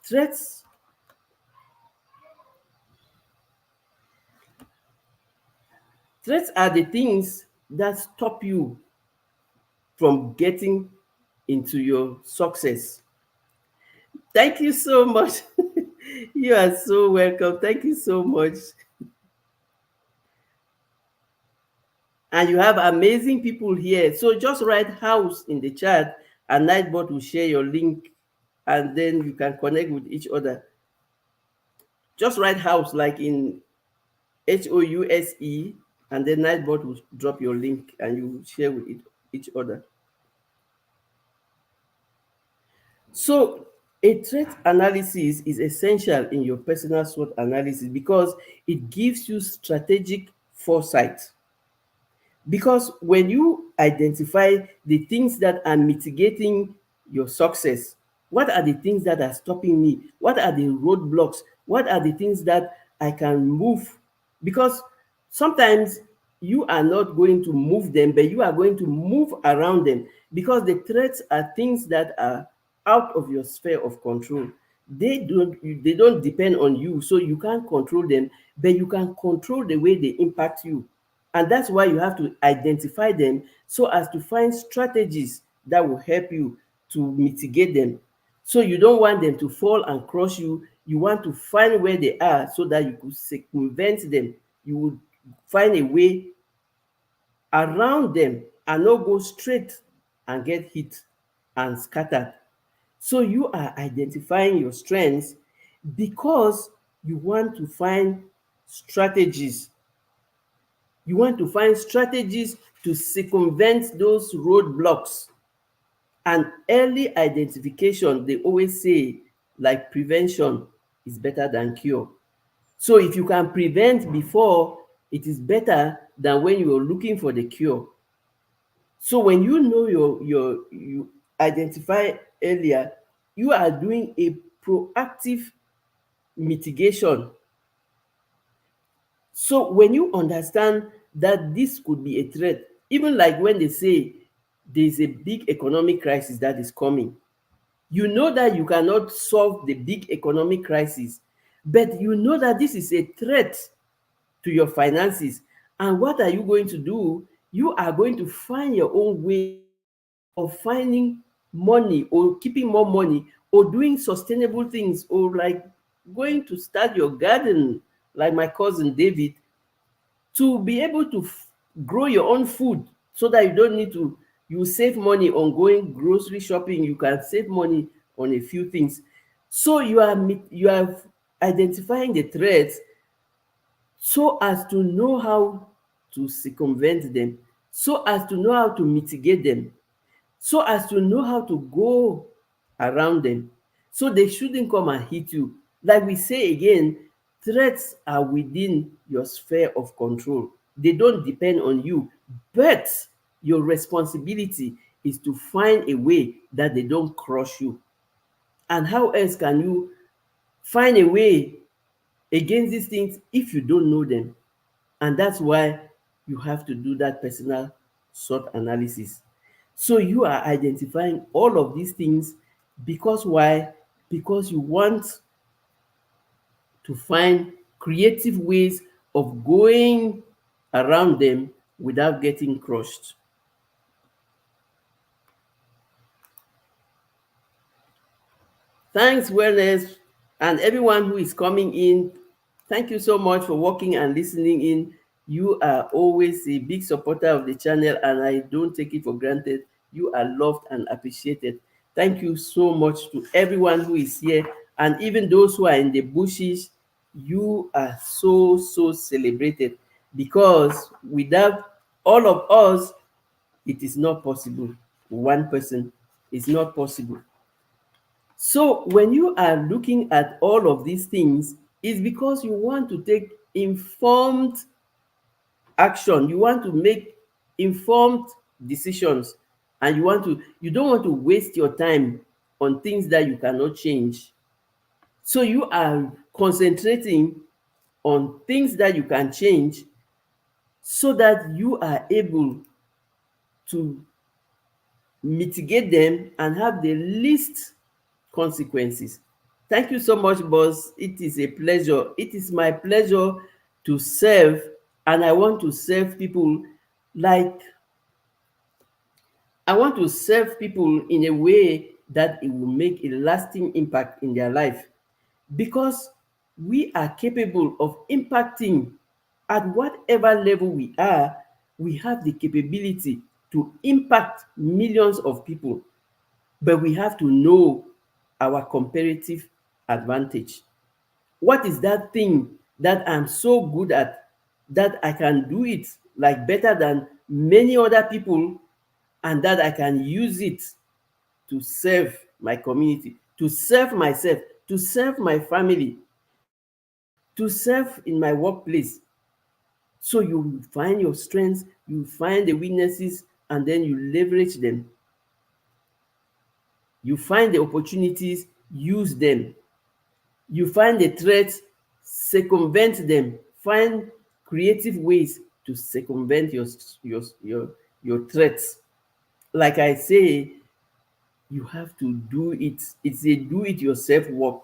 Threats threats are the things that stop you from getting into your success. Thank you so much. You are so welcome. Thank you so much. And you have amazing people here. So just write house in the chat, and Nightbot will share your link, and then you can connect with each other. Just write house like in HOUSE, and then Nightbot will drop your link and you will share with each other. So a threat analysis is essential in your personal SWOT analysis because it gives you strategic foresight. Because when you identify the things that are mitigating your success, what are the things that are stopping me? What are the roadblocks? What are the things that I can move? Because sometimes you are not going to move them, but you are going to move around them, because the threats are things that are out of your sphere of control. They don't depend on you, so you can't control them, but you can control the way they impact you. And that's why you have to identify them so as to find strategies that will help you to mitigate them. So you don't want them to fall and crush you. You want to find where they are so that you could circumvent them. You would find a way around them and not go straight and get hit and scattered. So you are identifying your strengths because you want to find strategies to circumvent those roadblocks. And early identification, they always say, like prevention is better than cure. So if you can prevent before, it is better than when you are looking for the cure. So when you know you identify earlier, you are doing a proactive mitigation. So when you understand that this could be a threat, even like when they say there's a big economic crisis that is coming, you know that you cannot solve the big economic crisis, but you know that this is a threat to your finances. And what are you going to do? You are going to find your own way of finding money, or keeping more money, or doing sustainable things, or like going to start your garden like my cousin David, to be able to grow your own food, so that you don't need to, you save money on going grocery shopping. You can save money on a few things. So you are identifying the threats so as to know how to circumvent them, so as to know how to mitigate them, so as to know how to go around them, so they shouldn't come and hit you. Like we say again, threats are within your sphere of control. They don't depend on you, but your responsibility is to find a way that they don't crush you. And how else can you find a way against these things if you don't know them? And that's why you have to do that personal SWOT analysis. So you are identifying all of these things because why? Because you want to find creative ways of going around them without getting crushed. Thanks, Wellness, and everyone who is coming in. Thank you so much for working and listening in. You are always a big supporter of the channel, and I don't take it for granted. You are loved and appreciated. Thank you so much to everyone who is here, and even those who are in the bushes. You are so, so celebrated, because without all of us, it is not possible. One person is not possible. So when you are looking at all of these things, it's because you want to take informed action. You want to make informed decisions, and you don't want to waste your time on things that you cannot change. So you are concentrating on things that you can change so that you are able to mitigate them and have the least consequences. Thank you so much, boss. It is a pleasure. It is my pleasure to serve, and I want to serve people like I want to serve people in a way that it will make a lasting impact in their life, because we are capable of impacting at whatever level we are. We have the capability to impact millions of people, but we have to know our comparative advantage. What is that thing that I'm so good at, that I can do it like better than many other people, and that I can use it to serve my community, to serve myself, to serve my family, to serve in my workplace. So you find your strengths, you find the weaknesses, and then you leverage them. You find the opportunities, use them. You find the threats, circumvent them. Find creative ways to circumvent your threats. Like I say, you have to do it. It's a do it yourself work.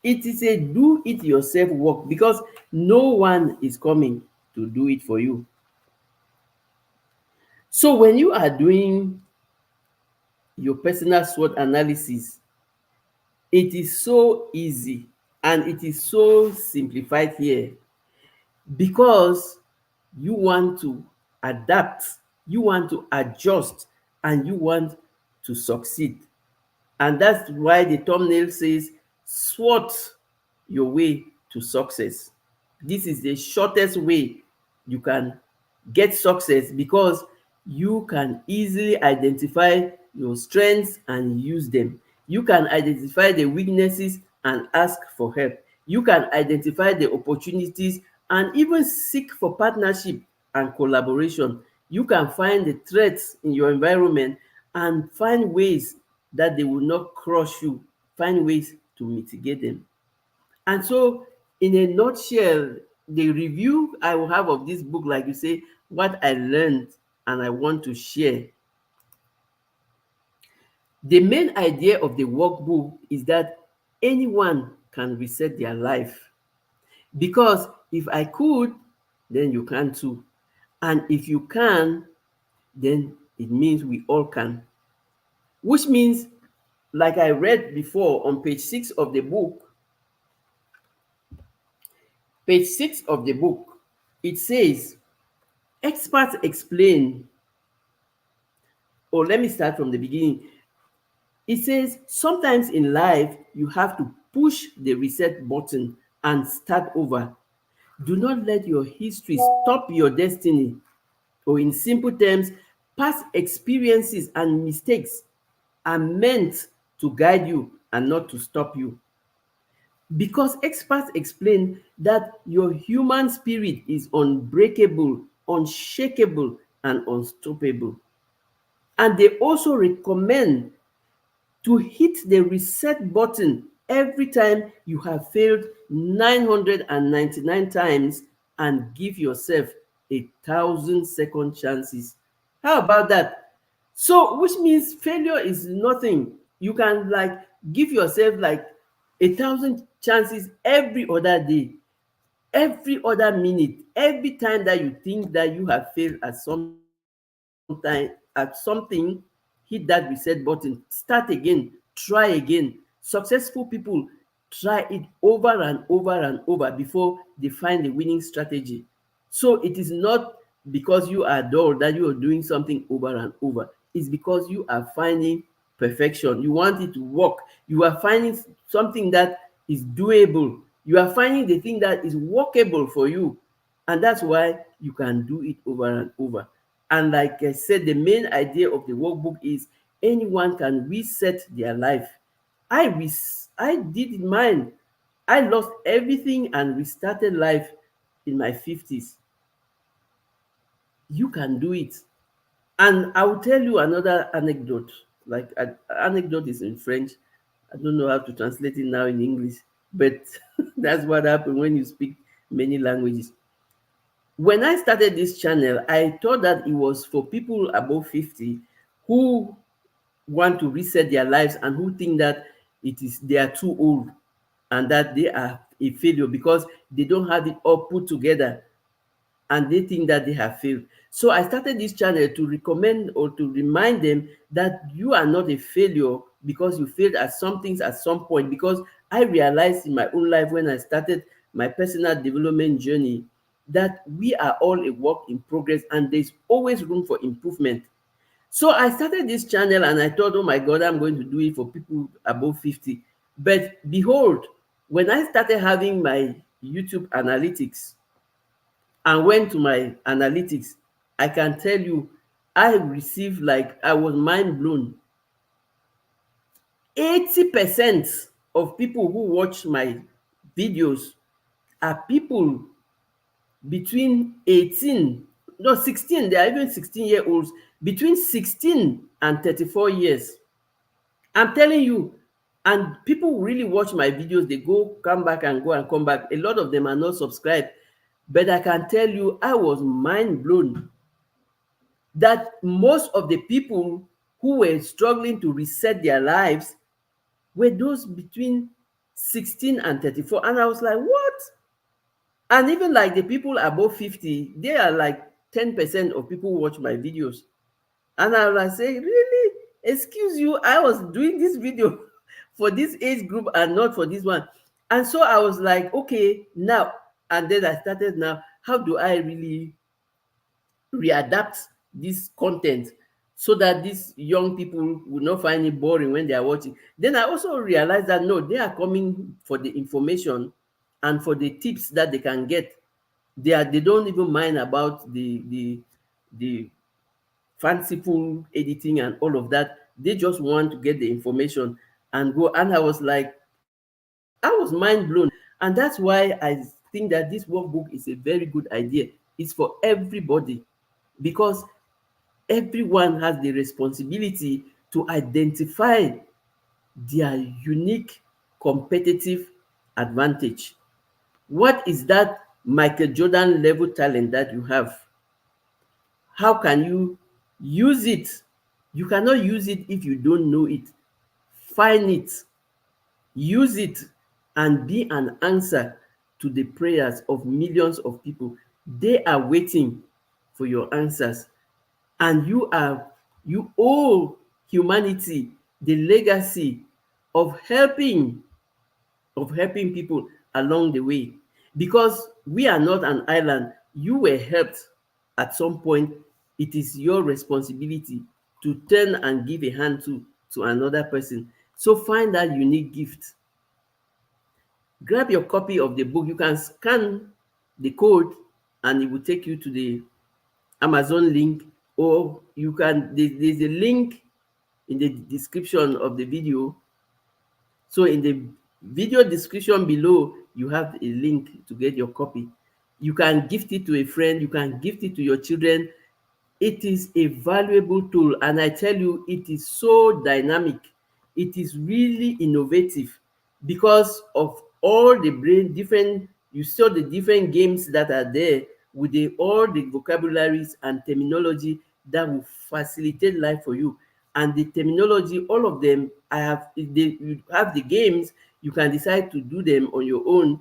It is a do it yourself work, because no one is coming to do it for you. So when you are doing your personal SWOT analysis, it is so easy and it is so simplified here, because you want to adapt, you want to adjust, and you want to succeed. And that's why the thumbnail says SWOT your way to success. This is the shortest way you can get success, because you can easily identify your strengths and use them. You can identify the weaknesses and ask for help. You can identify the opportunities and even seek for partnership and collaboration. You can find the threats in your environment and find ways that they will not crush you, find ways to mitigate them. And so, in a nutshell, the review I will have of this book, like you say, what I learned and I want to share. The main idea of the workbook is that anyone can reset their life. Because if I could, then you can too. And if you can, then it means we all can. Which means, like I read before on page 6 of the book, it says, experts explain, or let me start from the beginning. It says, sometimes in life, you have to push the reset button and start over. Do not let your history stop your destiny. Or, in simple terms, past experiences and mistakes are meant to guide you and not to stop you. Because experts explain that your human spirit is unbreakable, unshakable, and unstoppable. And they also recommend to hit the reset button every time you have failed 999 times, and give yourself 1,000 second chances. How about that? So, which means failure is nothing. You can like give yourself like 1,000 chances every other day, every other minute, every time that you think that you have failed at something, hit that reset button, start again, try again. Successful people try it over and over and over before they find the winning strategy. So it is not because you are dull that you are doing something over and over. It's because you are finding perfection. You want it to work. You are finding something that is doable. You are finding the thing that is workable for you. And that's why you can do it over and over. And like I said, the main idea of the workbook is anyone can reset their life. I did mine. I lost everything and restarted life in my 50s. You can do it. And I will tell you another anecdote. Like, anecdote is in French. I don't know how to translate it now in English, but that's what happens when you speak many languages. When I started this channel, I thought that it was for people above 50 who want to reset their lives and who think that they are too old and that they are a failure because they don't have it all put together and they think that they have failed. So I started this channel to recommend or to remind them that you are not a failure because you failed at some things at some point. Because I realized in my own life when I started my personal development journey that we are all a work in progress and there's always room for improvement. So I started this channel and I thought, oh my God, I'm going to do it for people above 50. But behold, when I started having my YouTube analytics, and went to my analytics, I can tell you, I received, like, I was mind blown. 80% of people who watch my videos are people between 18, no, 16, they are even 16-year-olds, between 16 and 34 years. I'm telling you, and people really watch my videos, they come back and go and come back. A lot of them are not subscribed, but I can tell you, I was mind blown that most of the people who were struggling to reset their lives were those between 16 and 34. And I was like, what? And even like the people above 50, they are like 10% of people who watch my videos. And I was like, saying, really? Excuse you, I was doing this video for this age group and not for this one. And so I was like, okay, now, and then I started now, how do I really readapt this content so that these young people will not find it boring when they are watching? Then I also realized that no, they are coming for the information and for the tips that they can get. They don't even mind about the fanciful editing and all of that. They just want to get the information and go. And I was like, I was mind blown. And that's why I think that this workbook is a very good idea. It's for everybody because everyone has the responsibility to identify their unique competitive advantage. What is that Michael Jordan level talent that you have? How can you use it? You cannot use it if you don't know it. Find it, use it, and be an answer to the prayers of millions of people. They are waiting for your answers. And you owe humanity the legacy of helping people along the way. Because we are not an island. You were helped at some point. It is your responsibility to turn and give a hand to another person. So find that unique gift. Grab your copy of the book. You can scan the code and it will take you to the Amazon link, or you can, there's a link in the description of the video. So in the video description below, you have a link to get your copy. You can gift it to a friend, you can gift it to your children. It is a valuable tool, and I tell you, it is so dynamic. It is really innovative because of all the different, you saw the different games that are there with all the vocabularies and terminology that will facilitate life for you. And the terminology, all of them, you have the games, you can decide to do them on your own,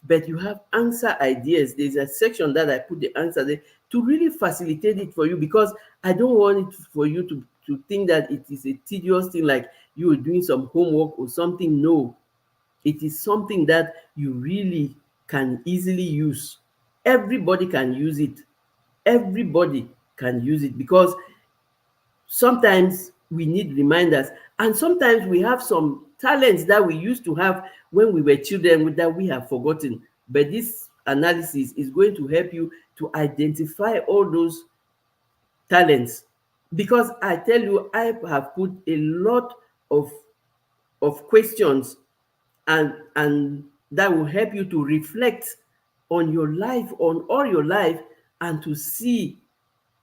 but you have answer ideas. There's a section that I put the answer there to really facilitate it for you, because I don't want it for you to think that it is a tedious thing, like you are doing some homework or something. No, it is something that you really can easily use. Everybody can use it. Everybody can use it, because sometimes we need reminders, and sometimes we have some talents that we used to have when we were children that we have forgotten. But this analysis is going to help you to identify all those talents, because I tell you, I have put a lot of questions, and that will help you to reflect on your life, on all your life, and to see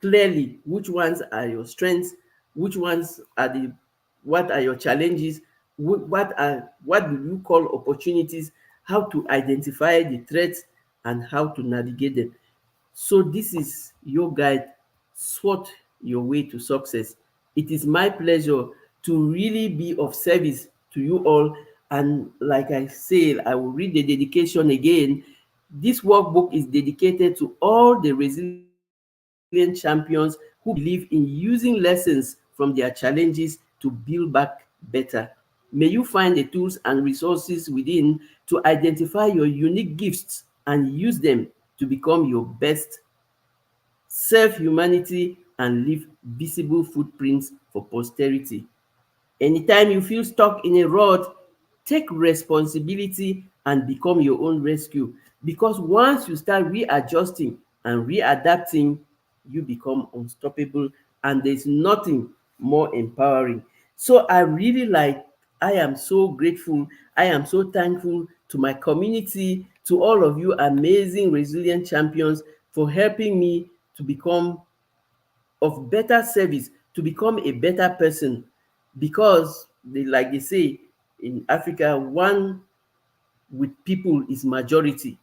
clearly which ones are your strengths, which ones are what are your challenges, what do you call opportunities, how to identify the threats, and how to navigate them. So this is your guide, SWOT your way to success. It is my pleasure to really be of service to you all. And like I said, I will read the dedication again. This workbook is dedicated to all the resilient champions who believe in using lessons from their challenges to build back better. May you find the tools and resources within to identify your unique gifts and use them to become your best serve humanity, and leave visible footprints for posterity. Anytime you feel stuck in a rut, take responsibility and become your own rescue. Because once you start readjusting and readapting, you become unstoppable, and there's nothing more empowering. So I am so grateful, I am so thankful to my community, to all of you amazing resilient champions for helping me to become of better service, to become a better person. Because like they say in Africa, one with people is majority.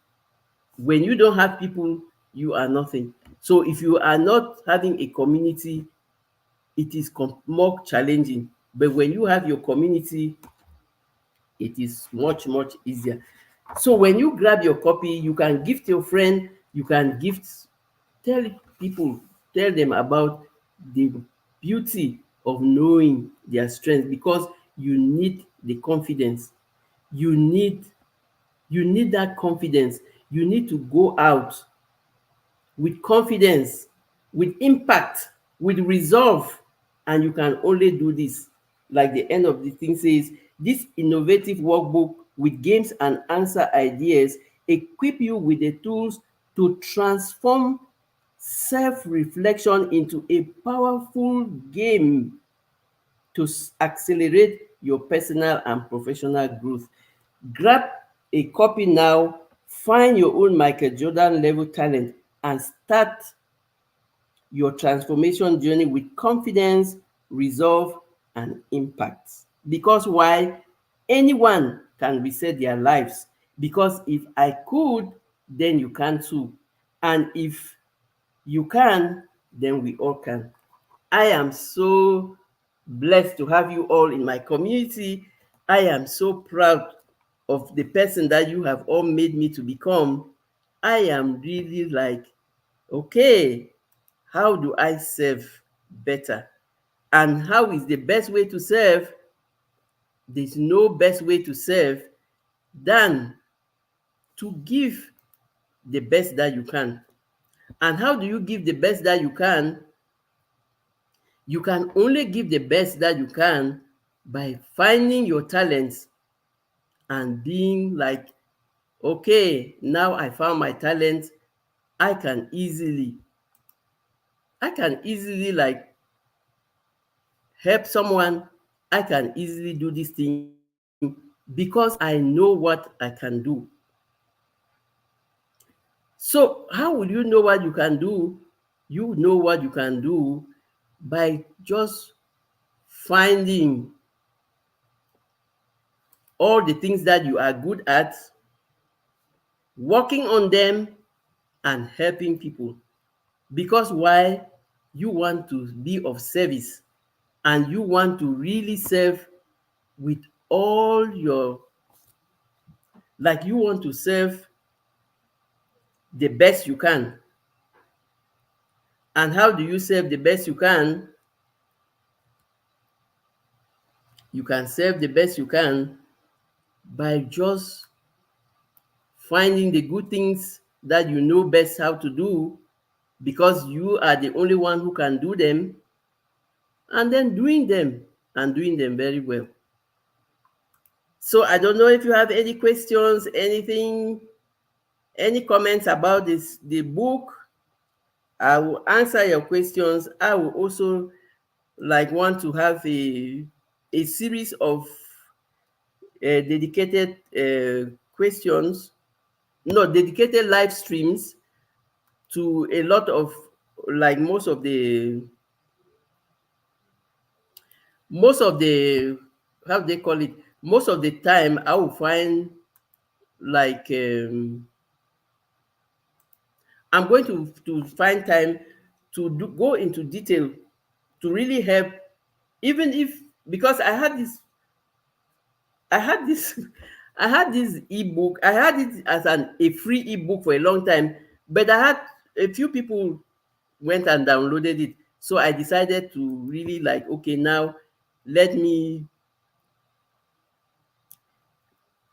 When you don't have people, you are nothing. So if you are not having a community, it is more challenging. But when you have your community, it is much much easier. So when you grab your copy, you can gift your friend, you can gift, tell people, tell them about the beauty of knowing their strength, because you need the confidence. You need you need that confidence. You need to go out with confidence, with impact, with resolve. And you can only do this, like the end of the thing says, this innovative workbook with games and answer ideas equip you with the tools to transform self-reflection into a powerful game to accelerate your personal and professional growth. Grab a copy now, find your own Michael Jordan level talent, and start your transformation journey with confidence, resolve, and impact. Because why? Anyone can reset their lives. Because if I could, then you can too. And if you can, then we all can. I am so blessed to have you all in my community. I am so proud of the person that you have all made me to become. I am really like, okay, how do I serve better? And how is the best way to serve? There's no best way to serve than to give the best that you can. And how do you give the best that you can? You can only give the best that you can by finding your talents and being like, okay, now I found my talent. I can easily, I can easily like help someone. I can easily do this thing because I know what I can do. So how will you know what you can do? You know what you can do by just finding all the things that you are good at, working on them, and helping people. Because why? You want to be of service, and you want to really serve with all your, like you want to serve the best you can. And how do you serve the best you can? You can serve the best you can by just finding the good things that you know best how to do, because you are the only one who can do them, and then doing them, and doing them very well. So I don't know if you have any questions, anything, any comments about the book. I will answer your questions. I will also like want to have a series of dedicated questions, no, dedicated live streams to a lot of, like most of the how they call it, most of the time I will find like I'm going to find time to go into detail to really help, even if, because I had this I had this ebook. I had it as a free ebook for a long time, but I had a few people went and downloaded it. So I decided to really like, okay, now let me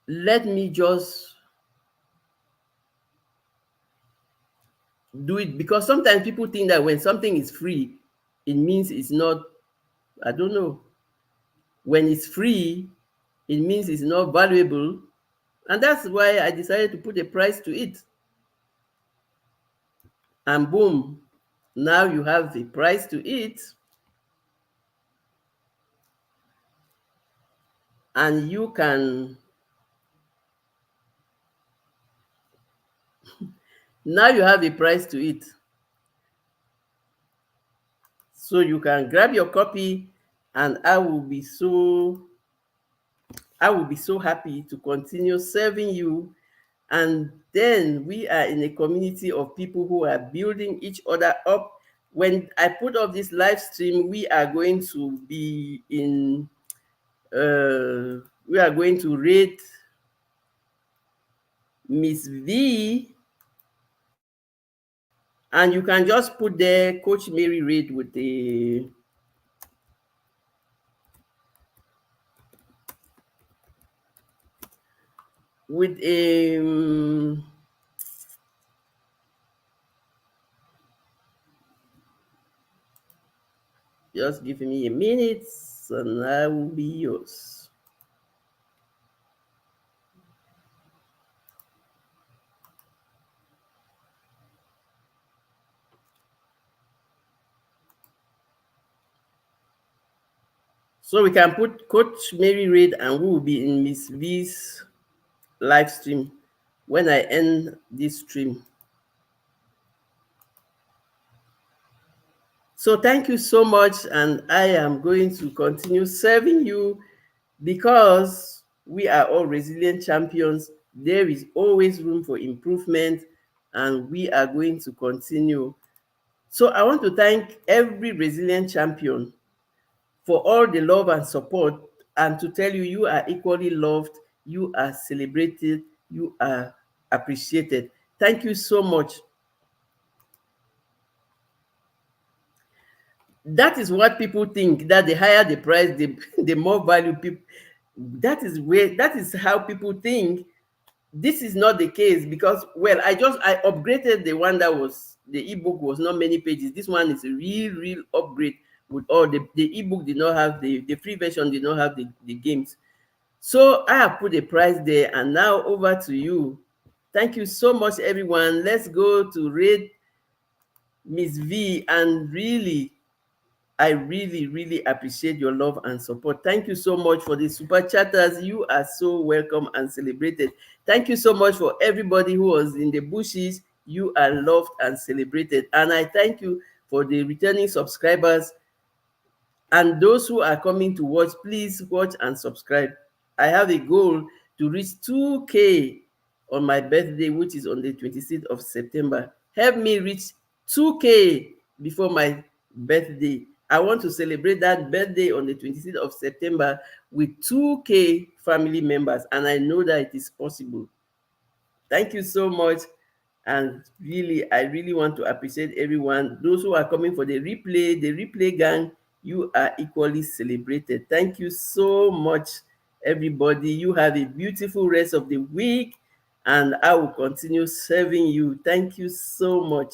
let me just do it, because sometimes people think that when something is free, it means it's not, I don't know. When it's free, it means it's not valuable. And that's why I decided to put a price to it. And boom, now you have a price to it, and you can, now you have a price to it. So you can grab your copy, and I will be so happy to continue serving you. And then we are in a community of people who are building each other up. When I put up this live stream, we are going to rate Miss V, and you can just put there Coach Mary Reid with a just give me a minute and I will be yours. So we can put Coach Mary Reid, and we will be in Miss V's live stream when I end this stream. So thank you so much, and I am going to continue serving you, because we are all resilient champions. There is always room for improvement, and we are going to continue. So I want to thank every resilient champion for all the love and support, and to tell you, you are equally loved, you are celebrated, you are appreciated. Thank you so much. That is what people think, that the higher the price, the more value people. That is how people think. This is not the case, because, well, I upgraded the one that was, the ebook was not many pages. This one is a real upgrade. With all the ebook did not have the free version, did not have the games. So I have put a price there, and now over to you. Thank you so much, everyone. Let's go to rate Miss V, and really, I really appreciate your love and support. Thank you so much for the super chatters. You are so welcome and celebrated. Thank you so much for everybody who was in the bushes. You are loved and celebrated. And I thank you for the returning subscribers. And those who are coming to watch, please watch and subscribe. I have a goal to reach 2K on my birthday, which is on the 26th of September. Help me reach 2K before my birthday. I want to celebrate that birthday on the 26th of September with 2K family members, and I know that it is possible. Thank you so much. And really, I really want to appreciate everyone. Those who are coming for the replay gang, you are equally celebrated. Thank you so much, everybody. You have a beautiful rest of the week, and I will continue serving you. Thank you so much.